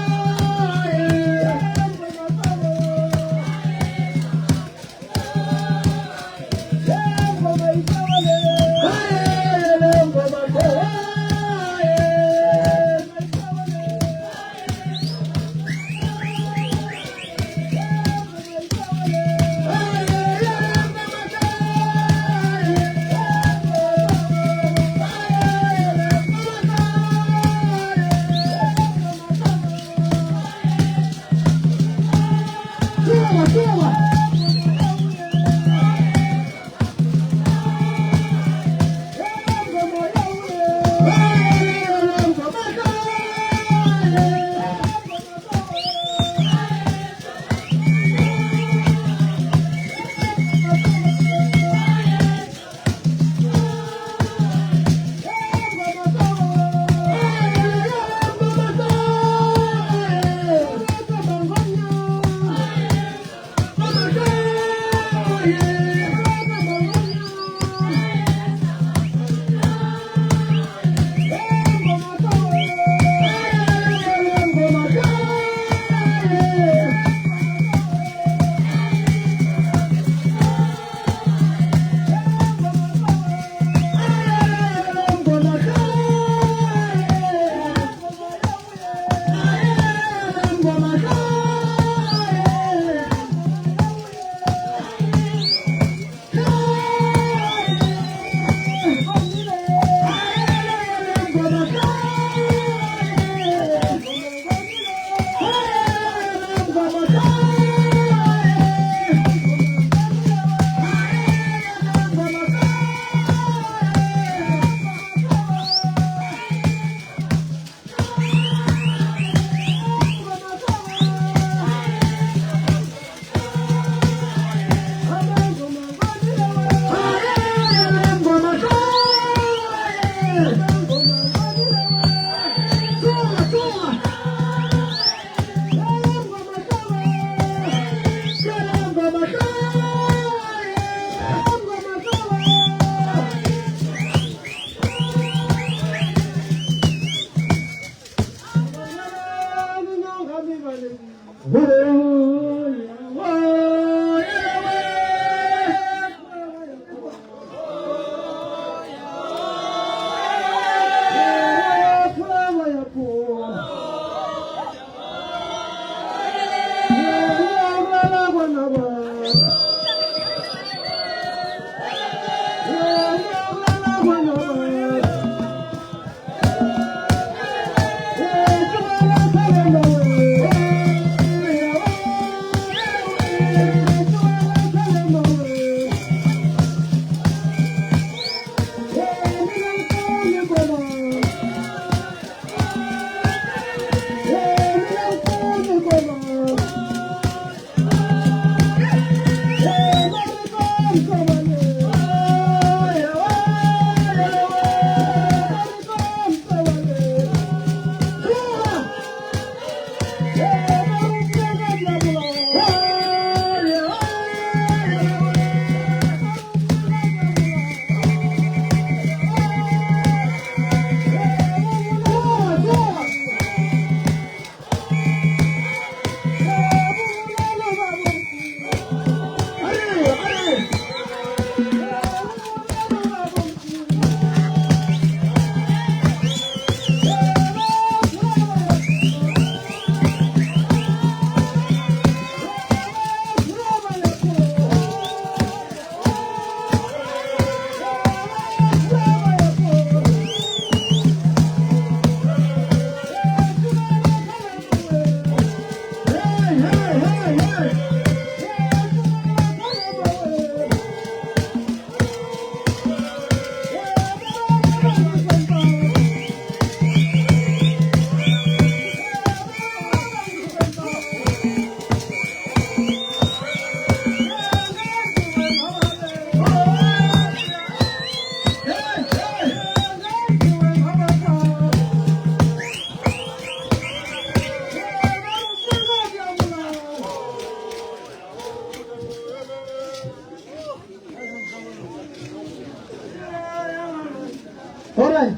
Speaker 1: Alright.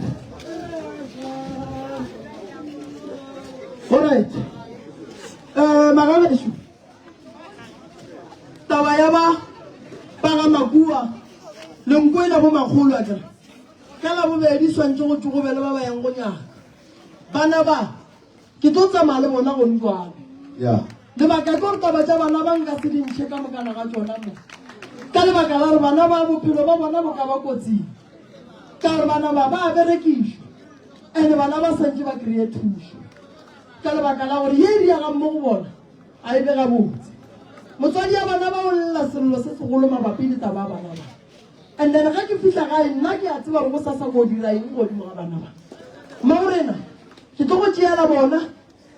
Speaker 1: Alright. Magabeso. Taba ya ba ga makua le nkwela bo magolo a tla. Ka la bobedi swantse go tsogobele ba ba yang go nyaka. Bana ba ke tlo tsamaya le bona go ntwana.
Speaker 4: Yeah.
Speaker 1: Lebaka ke gore taba tsa bana ba nka se dintšhe ka mokana ga tsona mo. Ka lebaka la gore bana ba bophelo ba bona bo ka ba kotsing. Ka gore bana ba berekišwa ande bana ba santse ba kry-e thuso. Ka lebaka la gore ye di yagang mo go bona a e bega botse. Motswadi ya bana ba o lela selelo se segolo mabapi le taba ya bana ba. And then ga ke fitlha gae nna ke a tseba gore go sasa go dira eng godimo ga bana ba. Maorena ke tlo go tšeela bona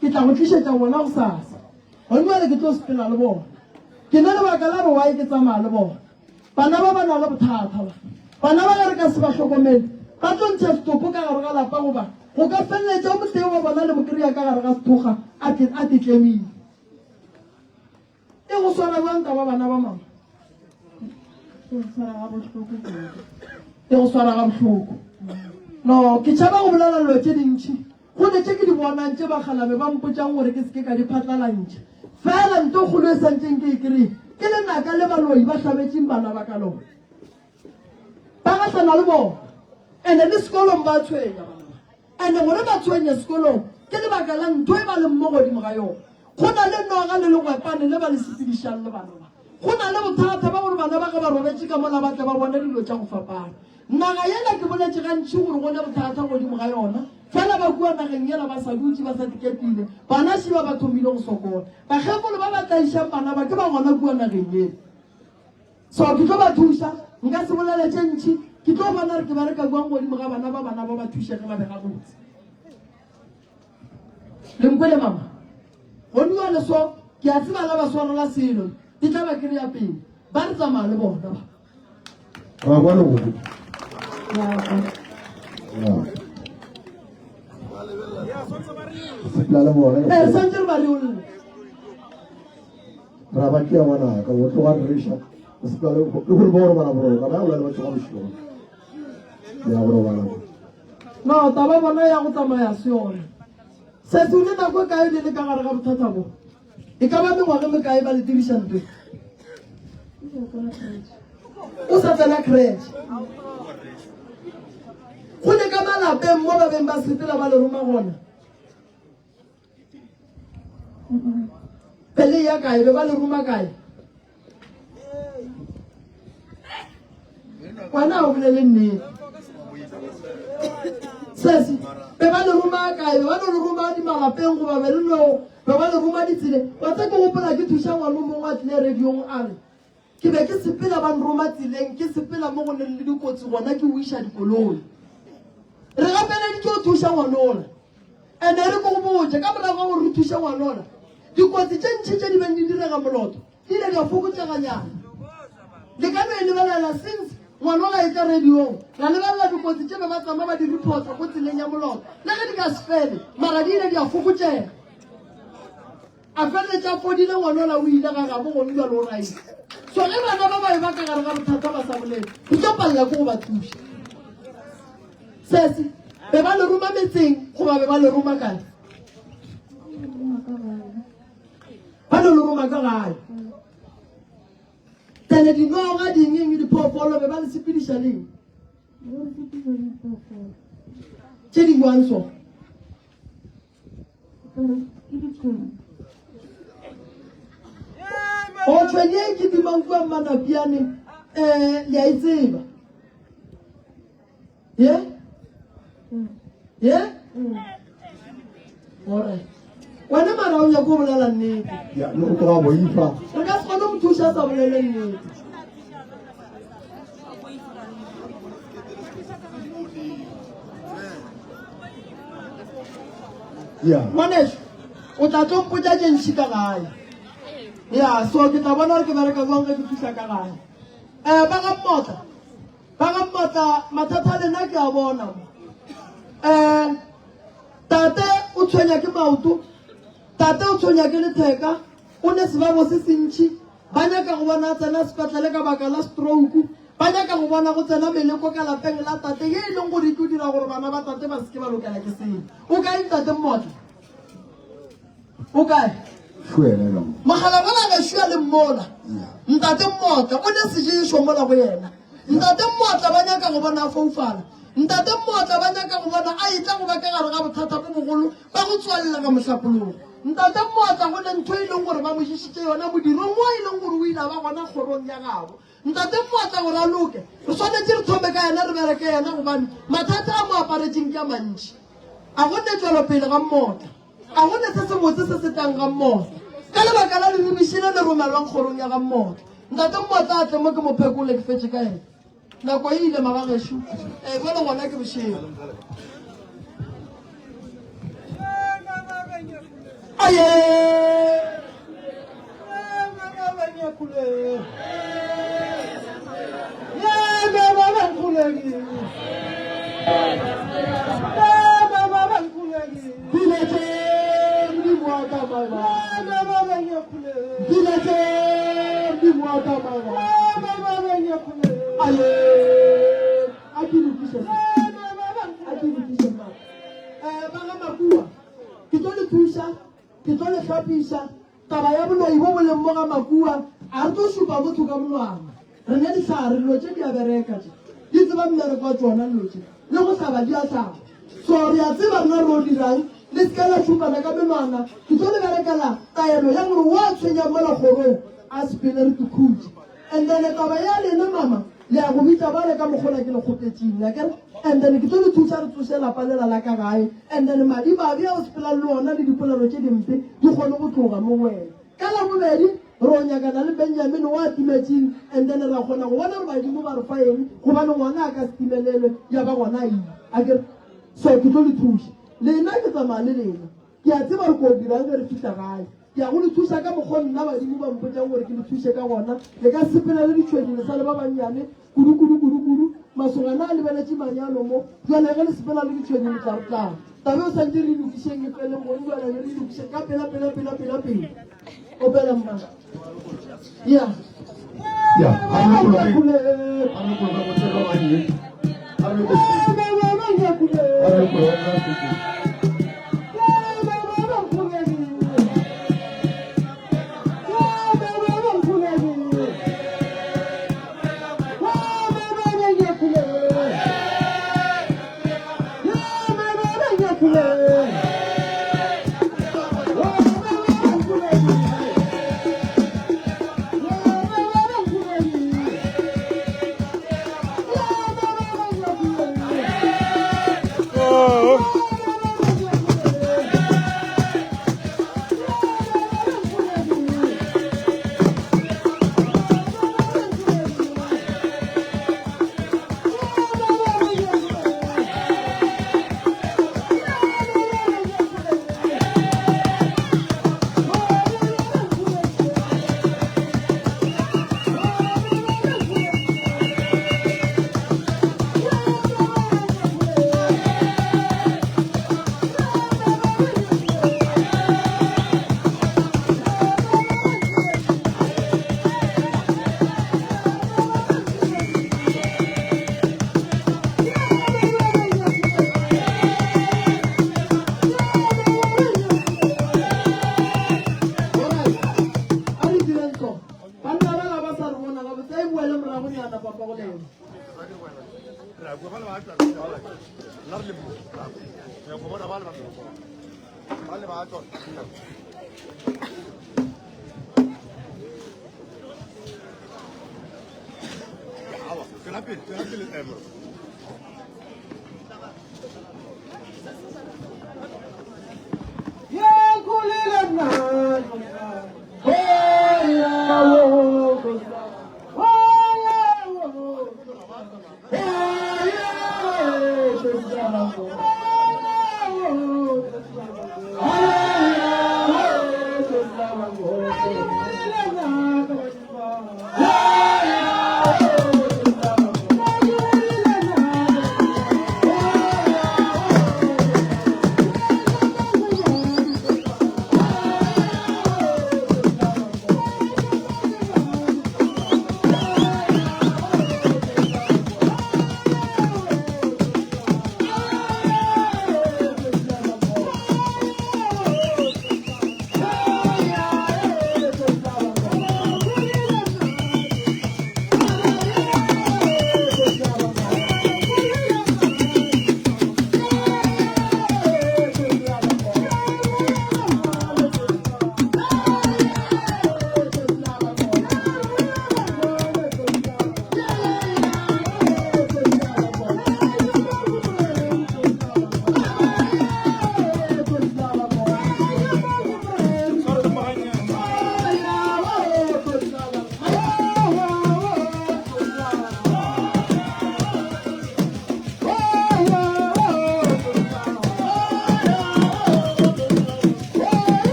Speaker 1: ke tla go tlišetša bona go sasa. Gonne ke tlo sepela le bona. Ke na lebaka la re wae ke tsamaya le bona. Bana ba ba na le bothata ba. Bana ba re ka se ba hlokomele ba tlo ntsha setopo ka gare ga lapa goba go ka feleletša moteo wa bona le mokry-a ka gare ga sethoga a tetlemile. E go swara jwang ka ba bana ba mama? E go swara ga bohloko. No, ke tšhaba go bolela dilo tše dintšhi gone tše ke di bonang tše bagalabe ba mpotšang gore ke seke ka di phatlalantšha. Fela nto kgolo e santseng ke e kry-e ke lenaka le baloi ba hlabetseng bana ba ka lona. Ba gahlana le bona ande le sekolong ba tshwenya bana. Ande gore ba tshwenya sekolong ke lebaka la ntho e ba leng mo godimo ga yona. Go na le noga le legwepane le ba le sepedišang le bana ba. Go na le bothata ba gore bana ba ga ba robetse ka mola ba tle ba bone dilo tša go fapana. Naga yela ke boletse gantši gore go ne bothata godimo ga yona. Fela ba kua nageng yela ba sa dutse ba sa dikepile. Bana šiba ba thomile go sokola. Bakgekolo ba ba tlaišang bana ba ke ba gona kua nageng yela. So ke tlo ba thuša nka se bolele tše ntšhi ke tlo bona re ke ba re ka buang godimo ga bana ba thušege ba bega botse. Le nkwele mama gone yone so ke a tseba la ba swarela selo di tla ba kry-a pele ba re tsamaya le bona ba.
Speaker 4: Ra bona go.
Speaker 1: Santse re ba reolle.
Speaker 4: Ra ba ke bona ka go tloga resha. Se ka le go bona bana bro ka ba o le ba tloga bosho. Ya bro bana.
Speaker 1: No, taba bona ya go tsamaya se yone. Se se une nako kae le ka gare ga bothata bo e ka ba mengwaga me kae ba le division 2 o sa tsena crèche go ne ka malapeng mo ba beng ba setela ba le roma gona pele ya kae be ba le roma kae kwana o bolele nnete sesi be ba le roma kae be ba le roma di malapeng go ba be le no be ba le roma di tsile wa tsa ke gopola ke thuša ngwana mongwe a tlile radiong a re ke be ke sepela ba nroma tsileng ke sepela mo go neng le dikotsi gona ke o iša dikoloi re gapele di ke o thuša ngwanola ene re ko go botse ka morago gore re thuša ngwanola dikotsi tše ntšhi tše di beng di direga moloto di ile di a fokotseganyana le ka no e lebelela since ngwanola e tla radiong la lebelela dikotsi tše be ba tsama ba di reporta go tseleng ya moloto le ge di ka se fele mara di ile di a fokotsega a feletša fodile ngwanola o ile ga gabo gone jalo o raile so ge bana ba bae ba ka gare ga bothata ba sa bolele go tlo palela ko go ba thuša sese be ba le roma metseng goba be ba le roma kae ba le roma ka gae tene dinoga dingeng diphoofolo be ba le sepediša leng tše di buang so o tshwenye ke dimang kua manapiane le a itseba ye ore wena mara o nyako bolela nnete
Speaker 4: ya no go ga boifa
Speaker 1: re ka se kgone go thuša sa bolele nnete
Speaker 4: ya
Speaker 1: ngwaneso o tla tlo mpotša tše ntšhi ka gae ya so ke tla bona gore ke bereka jwang ge ke thuša ka gae ba ga mmotla mathata a lena ke a bona tate o tshwenya ke maoto tate o tshwenya ke letheka o ne sebabo se se ntšhi ba nyaka go bona tsena sepetlele ka baka la stroke ba nyaka go bona go tsena meleko ka lapeng la tate ye e leng gore ke o dira gore bana ba tate ba seke ba lokela ke seng o kae tate mmotla o kae mogala bona gešo ya le mmola ntate mmotla o ne seješo mola go yena ntate mmotla ba nyaka go bona a foufala ntate mmotla ba nyaka go bona a etla go ba ka gare ga bothata bo bogolo ba go tswalela ka mohlapolong ntate mmotla go ne ntho e leng gore ba mošišitše yona modirong mo e leng gore o ile ba gona kgorong ya gabo ntate mmotla gore a loke re tshwanetse re thome ka yena re bereke yena gobane mathata a mo aparetseng ke a mantši a gonne tswelopele ga mmotla a gone se se botse se se tlang ga mmotla ka lebaka la lelemišene le romelwang kgorong ya ga mmotla ntate mmotla a tle mo ke mophekole ke fetse ka ena nako e ile mabagešo bole gona ke bošego aye ke tlo le tlhapiša taba ya boloi bo boleng mo ga makua a re tlo supa motho ka monwana re ne ditlhare dilo tše di a bereka tše di tseba mmereko wa tsona dilo tše le go tlhaba di a tlhaba so re a tseba rena re o dirang le seka la supana ka menwana ke tlo le berekela taelo ya gore wa tshwenyang mola kgorong a sepele re tukhutse and then taba ya lena mama le a go bitsa ba le ka mogola ke le kgopetseng yakere and then ke tlo le thusa re tsose lapa lela la ka gae and then madi babi a o sepela le ona le dipolelo tše dimpe di kgone go tloga mo wena ka la bobedi re o nyakana le benjamin wa timetseng and then ra kgona go bona gore badimo ba re fa eng gobane ngwana a ka se timelelwe ya ba gona a ile akere so ke tlo le thusa lena ke tsamaya le lena ke a tseba re ko o dirang ge re fitlha gae ke a go le thusa ka mokgwa nna badimo ba mpotsang gore ke le thuse ka gona le ka sepela le ditšhwedi le sa le ba bannyane kudu masogana a lebeletše manyalo mo jale ge le sepela le ditšhwedi le tla re tlang tabe o santse re lokišeng e pele ngone jale re lokišeng ka pela o pela mma ya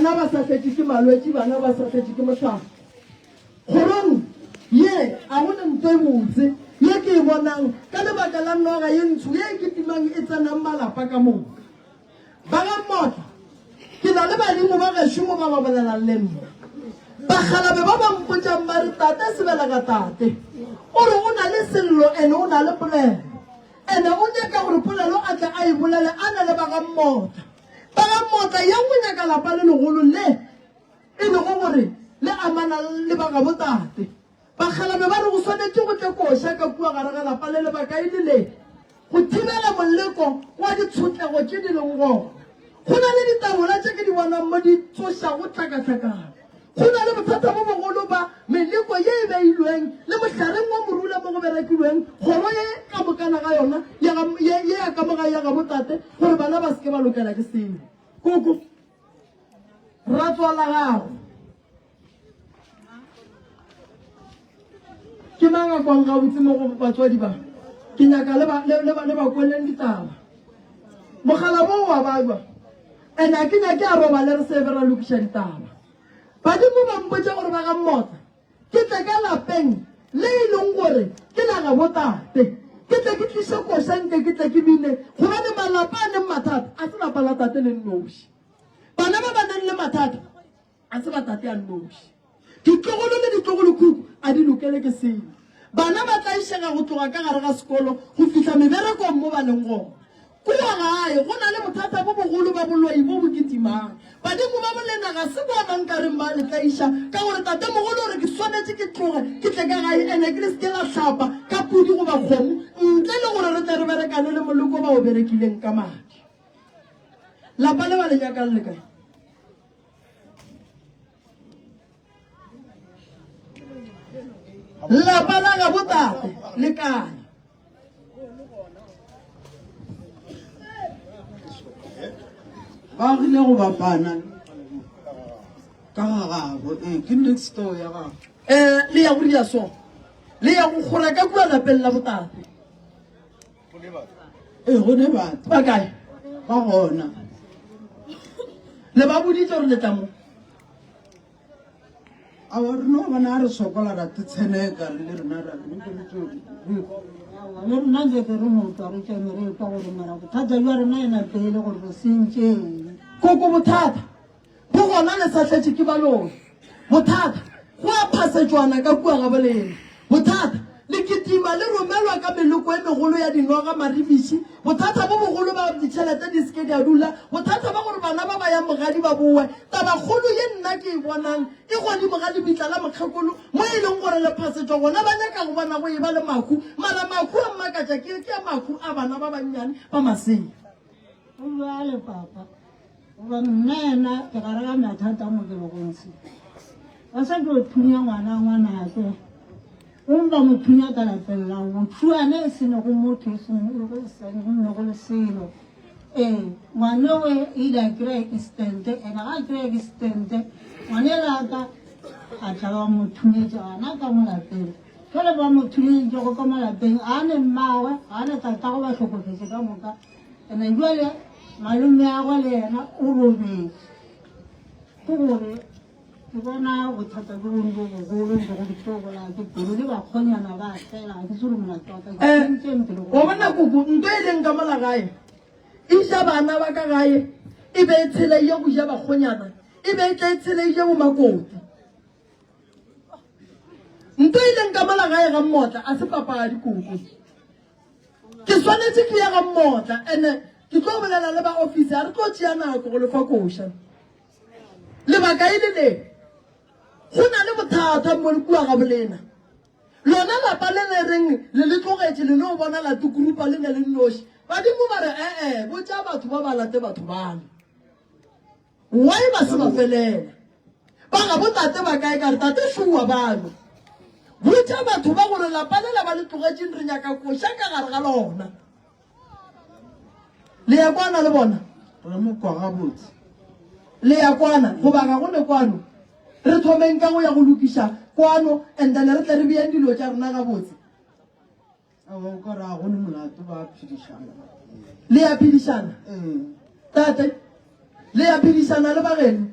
Speaker 1: bana ba sa fetse ke malwetse bana ba sa fetse ke motlhaba gorong ye a gone ntho e botse ye ke e bonang ka lebaka la noga ye ntsho ye ke timang e tsenang malapa ka moo ba ga mmotla ke na le badimo ba gešo mo ba ba bolelang le nna bagalabe ba bampotšang ba re tate sebela ka tate o re o na le sello ene o na le polelo ene o nyaka gore polelo a tle a e bolele a na le ba ga mmotla ya go nyaka lapa le legolo le e lego gore le amana le ba ga botate bagalabe ba re go swanetse go tle koša ka kua gare ga lapa le lebaka e le le go thibela moleko wa ditshotlego tse di leng gona go na le ditabola tse ke di bonang mo di tsošago tlhakatlhakana go na le bothata bo bogolo ba meleko ye e beilweng le motlhareng wa morula mo go berekilweng kgoro ye ka bokana ga yona ye ya ka moga ya ga botate gore bana ba seke ba lokela ke sengwe koko ra tswala gago ke mangakwang ga botse mo go batswadi ba ke nyaka le ba kweleng ditaba mogala bo wa balwa ene a ke nyake a roba le re sebe ra lokiša ditaba badimo ba mpotsa gore ba ga mmotla ke tle ka lapeng le e leng gore ke la ga botate ke tle ke tlise košanke ke tle ke bine gobane malapa a neng mathata a se lapa la tate le nnoši bana ba ba neng le mathata a se ba tate a nnoši ditlogolo le ditlogolokuku a di lokele ke sengwe bana ba tla išega go tloga ka gare ga sekolo go fitlha meberekong mo ba leng gona kua gae go na le bothata bo bogolo ba boloi bo bo ketimang badimo ba bolena ga se bona nkareng ba le tlaiša ka gore tate mogolo gore ke swanetse ke tloge ke tle ka gae ene ke le seke la tlhapa ka pudi go ba kgomo ntle le gore re tle re berekane le moloko ba o berekileng ka madi lapa le ba le nyakang le kae lapa la ga botate le kae
Speaker 6: ba rile go bapana ka gagabo ke next door ya gago
Speaker 1: le ya go dia so le ya go gora ka kua lapeng la botate
Speaker 6: go ne batho
Speaker 1: ba kae
Speaker 6: ba gona
Speaker 1: le ba boditse gore le tla mo
Speaker 6: a wa rena wa bona a re sokola ra tetsheneka le rena ra
Speaker 7: le rena ke re motho re ke mere ka gore mara bothata jwa rena ena pele gore re sentšeng
Speaker 1: koko bothata bo gona le sa tletse ke balone bothata go a phasetswana ka kua ga bolena bothata le ketima le romelwa ka meloko e megolo ya dinoga maribiši bothata bo bogolo ba ditšhelete di seke di a dula bothata ba gore bana ba ba ya mogadi ba bowe tabakgolo ye nna ke e bonang e godimo ga lebitla la mokgekolo mo e leng gore le phasetswa gona ba nyaka go bona go e ba le mahu mara mahu a mmakatša ke mahu a bana ba bannyane ba maseng
Speaker 7: o jale papa goba nna ena ke gare ga mathata mo ke bogontsi ba sa ke o thunya ngwanake umba mothunya ka lapeng la mothuane e sene go motho e sene go le selo ngwane we ile a kry-a extente ene ga a kry-a extente ngwane laka a tla ba mothunyetša gana ka mo lapeng fele ba mothunyetšego ka mo lapeng a ne mmawe ga ne tatago ba tlhokofetse ka moka ene jale malome ya go le yena o robetse ke gore ke bona bothata jo bone bo bogolo ntse go ditlogola ke pelo le bakgonyana ba fela ga ke sore
Speaker 1: o bona koko nto e leng ka mola gae e ja bana ba ka gae e be e tsheleie go ja bakgonyana e be e tla e tsheleie bo makoti nto e leng ka mola gae ga mmotla a se papadi koko ke swanetse ke ya ga mmotla ande ke tlo bolela le ba office a re tlo tšea nako go lefa koša lebaka e le le go na le bothata mo kua ga bolena lona lapa le le reng le tlogetše le no bona la tukurupa le ne le nnoši badimo ba re bo tša batho ba ba late batho bane why ba se ba felela ba ga botate ba kae ka re tate šoa bano bo tša batho ba gore lapa le la ba le tlogetšeng re nyaka koša ka gare ga lona le ya kwana le bona
Speaker 6: re mo kwa gabotse
Speaker 1: le ya kwana goba ga gone kwano re thomeng ka go ya go lokiša kwano and then re tle re beyang dilo tša rena gabotse
Speaker 6: a o ka re a gone molato ba phedišana
Speaker 1: le ya phedišana tate le ya phedišana le bageno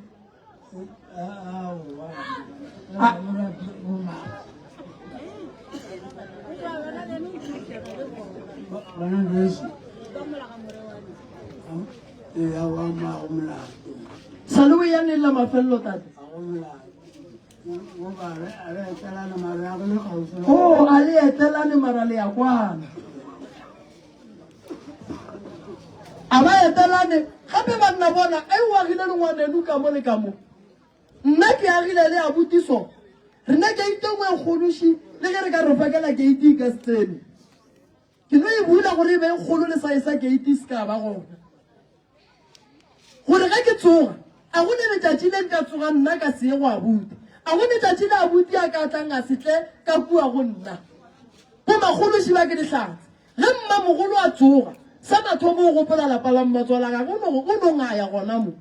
Speaker 1: Salwe ya ne la mafello tate. Oh, ale etela ne marale ya kwana. Aba etela ne gape ba nna bona ai wa gile le ngwane luka mo le kamo. Nna ke a gile le abutiso. Rena ke itongwe kholushi le ge re ka re fakela ke iti ka stene. Ke no e bula gore be kholo le sa isa ke iti ska ba gona. Gore ga ke tsoga a go ne letšatši le nka tsoga nna ka se go abuti a go letšatši le abuti a ka tlang a setle ka kua go nna bo magološi ba ke ditlhatse ge mmamogolo a tsoga sa mathomo go gopola lapa la mmatswala ga go no ngaya gona mo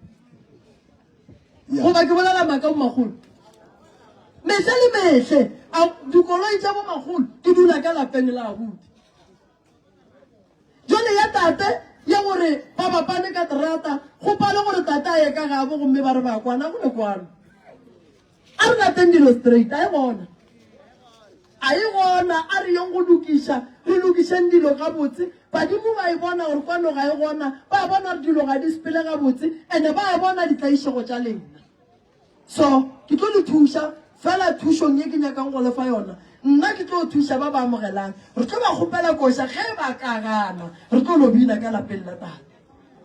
Speaker 1: goba ke bolela maaka bo magolo metlhe le metlhe dikoloi tša bo magolo ke dula ka lapeng la abuti jone ya tate ya gore ba bapane ka terata go pale gore tata ye ka gabo gomme ba re ba kwana go le kwana a re lateng dilo straight a e gona a re yeng go lokiša re lokišeng dilo ga botse badimo ba e bona gore kwano ga e gona ba bona gore dilo ga di sepele ga botse ande ba bona ditlaišego tša lena so ke tlo le thuša fela thušong ye ke nyakang go lefa yona nna ke tlo thuša ba ba amogelang re tlo ba kgopela koša ge ba ka gana re tlo lo bina ka lapeng la tate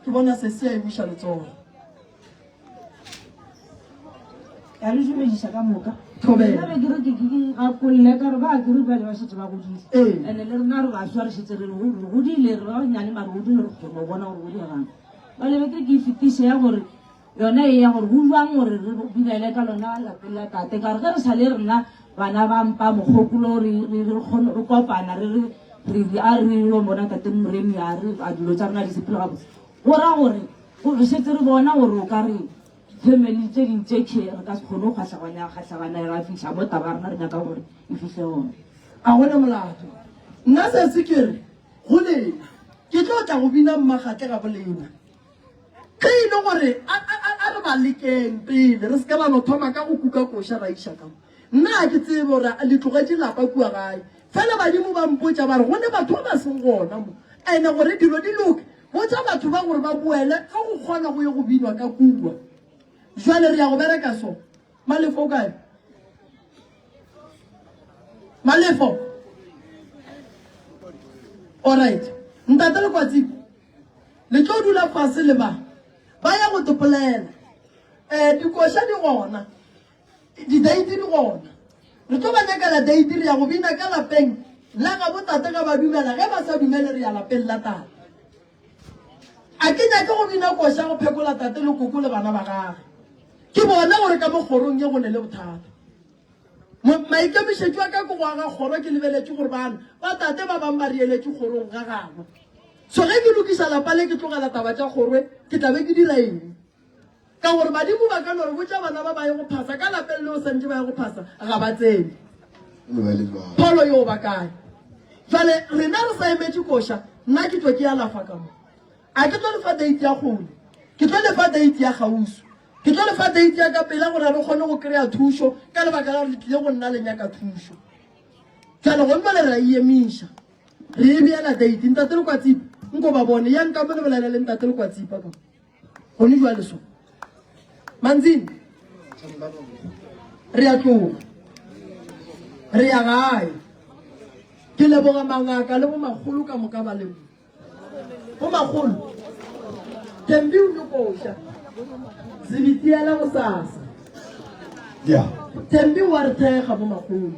Speaker 1: ke bona se se a emiša letsogo
Speaker 7: ka le dumediša ka moka
Speaker 1: thobela
Speaker 7: be ke re ke gakolle ka re ba ke re bale ba šetse ba godile ande le rena re ba swa re šetse re godile re ba nyane mare godile re kgona go bona gore go dirang ba lebe ke ke fetiše ya gore yona e ya gore go jwang gore re binele ka lona lapeng la tate ka re ge re sa le rena bana ba mpa mogopolo re kopana re yo bona tate moremi a re a dilo tsa rena di sepele ga botse go ra gore re setse re bona gore o ka re family tse dintse ke re ka se kgone go kgatlhagana ra fitlha mo taba rena re nyaka gore e fitlhe one
Speaker 1: a gone molato nna se se kere go lena ke tlo tla go bina mmagatle ga bolena ge e le gore a re balekeng pele re se ka bano thoma ka go kuka koša ra iša kamo nna ke tsebe gore le tlogetse lapa kua gae fela badimo ba mpotsa ba re gone batho ba ba seng gona mo ande gore dilo di loke botsa batho ba gore ba boele ga go kgona go ye go binwa ka kua jwale re ya go bereka so malefo kae malefo alright ntate le kwatsipo le tlo dula fase le ba ya go topolela dikoša di gona di-date di gona re tlo ba nyakela date re ya go bina ka lapeng la ga botate ka ba dumela ge ba sa dumele re ya lapeng la tate a ke nyake go bina koša go phekola tate le koko le bana ba gage ke bona gore ka mo kgorong ye go ne le bothata maikemišetšo a ka ko go aga kgoro ke lebeletse gore bana ba tate ba bang ba rieletse kgorong ga gagwe so ge ke lokiša lapa le ke tlogela taba tša kgorwe ke tlabe ke dira eng ka gore badimo ba ka no re botša bana ba ba ye go phasa ka lapeng le o santse ba ye go phasa ga ba tsene pholo yo ba kae jale rena re sa emetse koša nna ke tlo ke ya lafa ka mo a ke tlo lefa date ya kgole ke tlo lefa date ya gauso ke tlo lefa date ya ka pela gore re kgone go kry-a thušo ka lebaka la gore le tlile go nna lenyaka thušo jale go nna le ra emiša re e beela date ntate le kwatsipa nko ba bone ya nka mo le bolela le ntate le kwatsipa ka gone jwale so manzini re ya tloga re ya gae ke leboga mangaka le bo magolo ka moka ba lebo bo magolo tembi o lekoša sebitiela bosasa tembi wa re thega bo magolo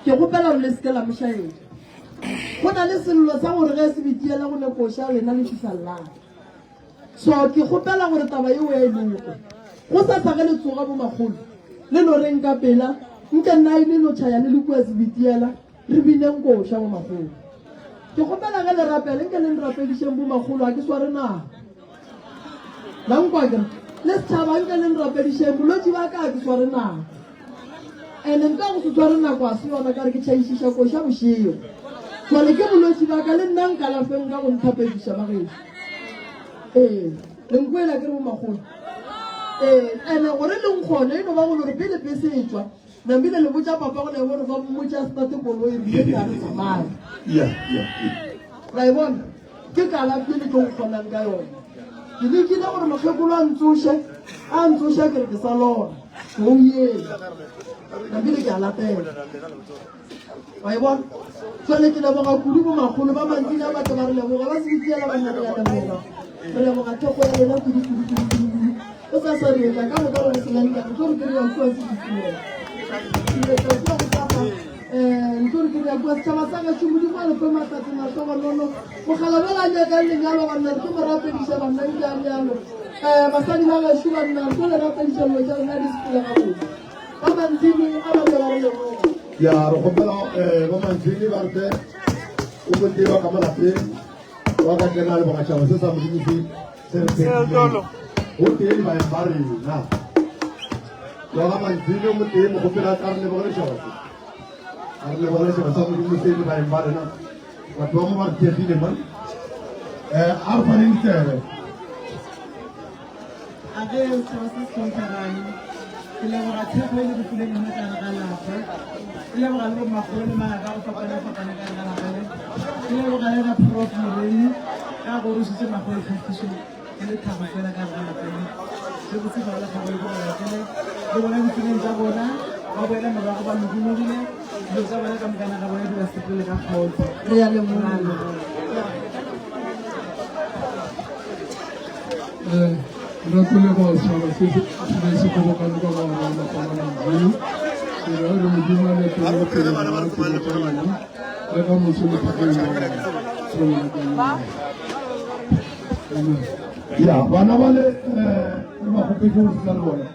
Speaker 1: ke gopela gore le seke la mošaedi go na le sello sa gore ge sebitiela go lekoša lena le fitlhalelang so ke gopela gore taba eo ya eloko go sa sa ge le tsoga bo magolo le no reng ka pela nke nna e le no tšhaya le le kua sebitiela re bineng koša bo magolo ke gopela ge le rapele nke le nrapedišeng bo magolo a ke sware nako lankwa kere le setšhaba nke le nrapedišeng bolwetse ba ka a ke sware nako ande nka go se tshware nako a se yona ka re ke tšhaišiša koša bošeo jale ke bolwetse ba ka le nna nkalafeng ka go nthapediša bagešo le nkoela ke re bo magolo ene gore leng kgone eno ba gore pele bese e tswa nambile le botsa papa go ne gore ba mmotsa start koloi rile ya re tsamaya ra e bona ke kala pele ke go kgonang ka yone ke lekile gore mokgekolo a ntsoshe ke re ke sa lona go ye nambile ke a latela wa e bona tsone ke leboga kudu bo magolo ba mantsina ba tla ba re leboga ba se tsiela ba nna ya tamela re leboga thoko ya lena kudu o sa sa re ka go ka go se la nka go re ke ya go se tsiela ntori ke ya go tsa ba tsaka tshumudi mo le pema tsa na so bonono go gala ba la nya ka lenyalo ba nna ke mo rape di sheba nna ya nyalo basadi ba ga shuba nna go le rape di sheba ja na display ga go ba mantsini a ba ba re le
Speaker 4: ya ro gopela ba mantsini ba re o go tira ka mala pe wa ka ke na le ba tshaba se sa mo dintsi se re dolo o tiri ba ba re na wa ga mantsini mo teng mo gopela ka re le ba re tshaba arle wala se sa mo dintsi se ba ba re na wa to mo ba ke di le man arfanin tere
Speaker 6: age se sa kontarani ile ba ga tshe le di pule nna kana kana fa ile ba ga le magolo le maga go fapana kana kana kana ile ba ga le na profile ka go re se magolo kgatiso le thaba fela ka kana kana se go se ba la go go ya kele le bona di pule tsa bona ba boela ba go ba modumile le tsa bona ka mokana ka bona di ba sepele ka kgotso
Speaker 1: re ya le mona
Speaker 5: Ratule ba sa se se ko ka ka ba na na pa na ni re re mo di ma le to le ke na ba ko le ko na le ka mo se le pa ke
Speaker 4: ya bana bale ba go pe go se la bona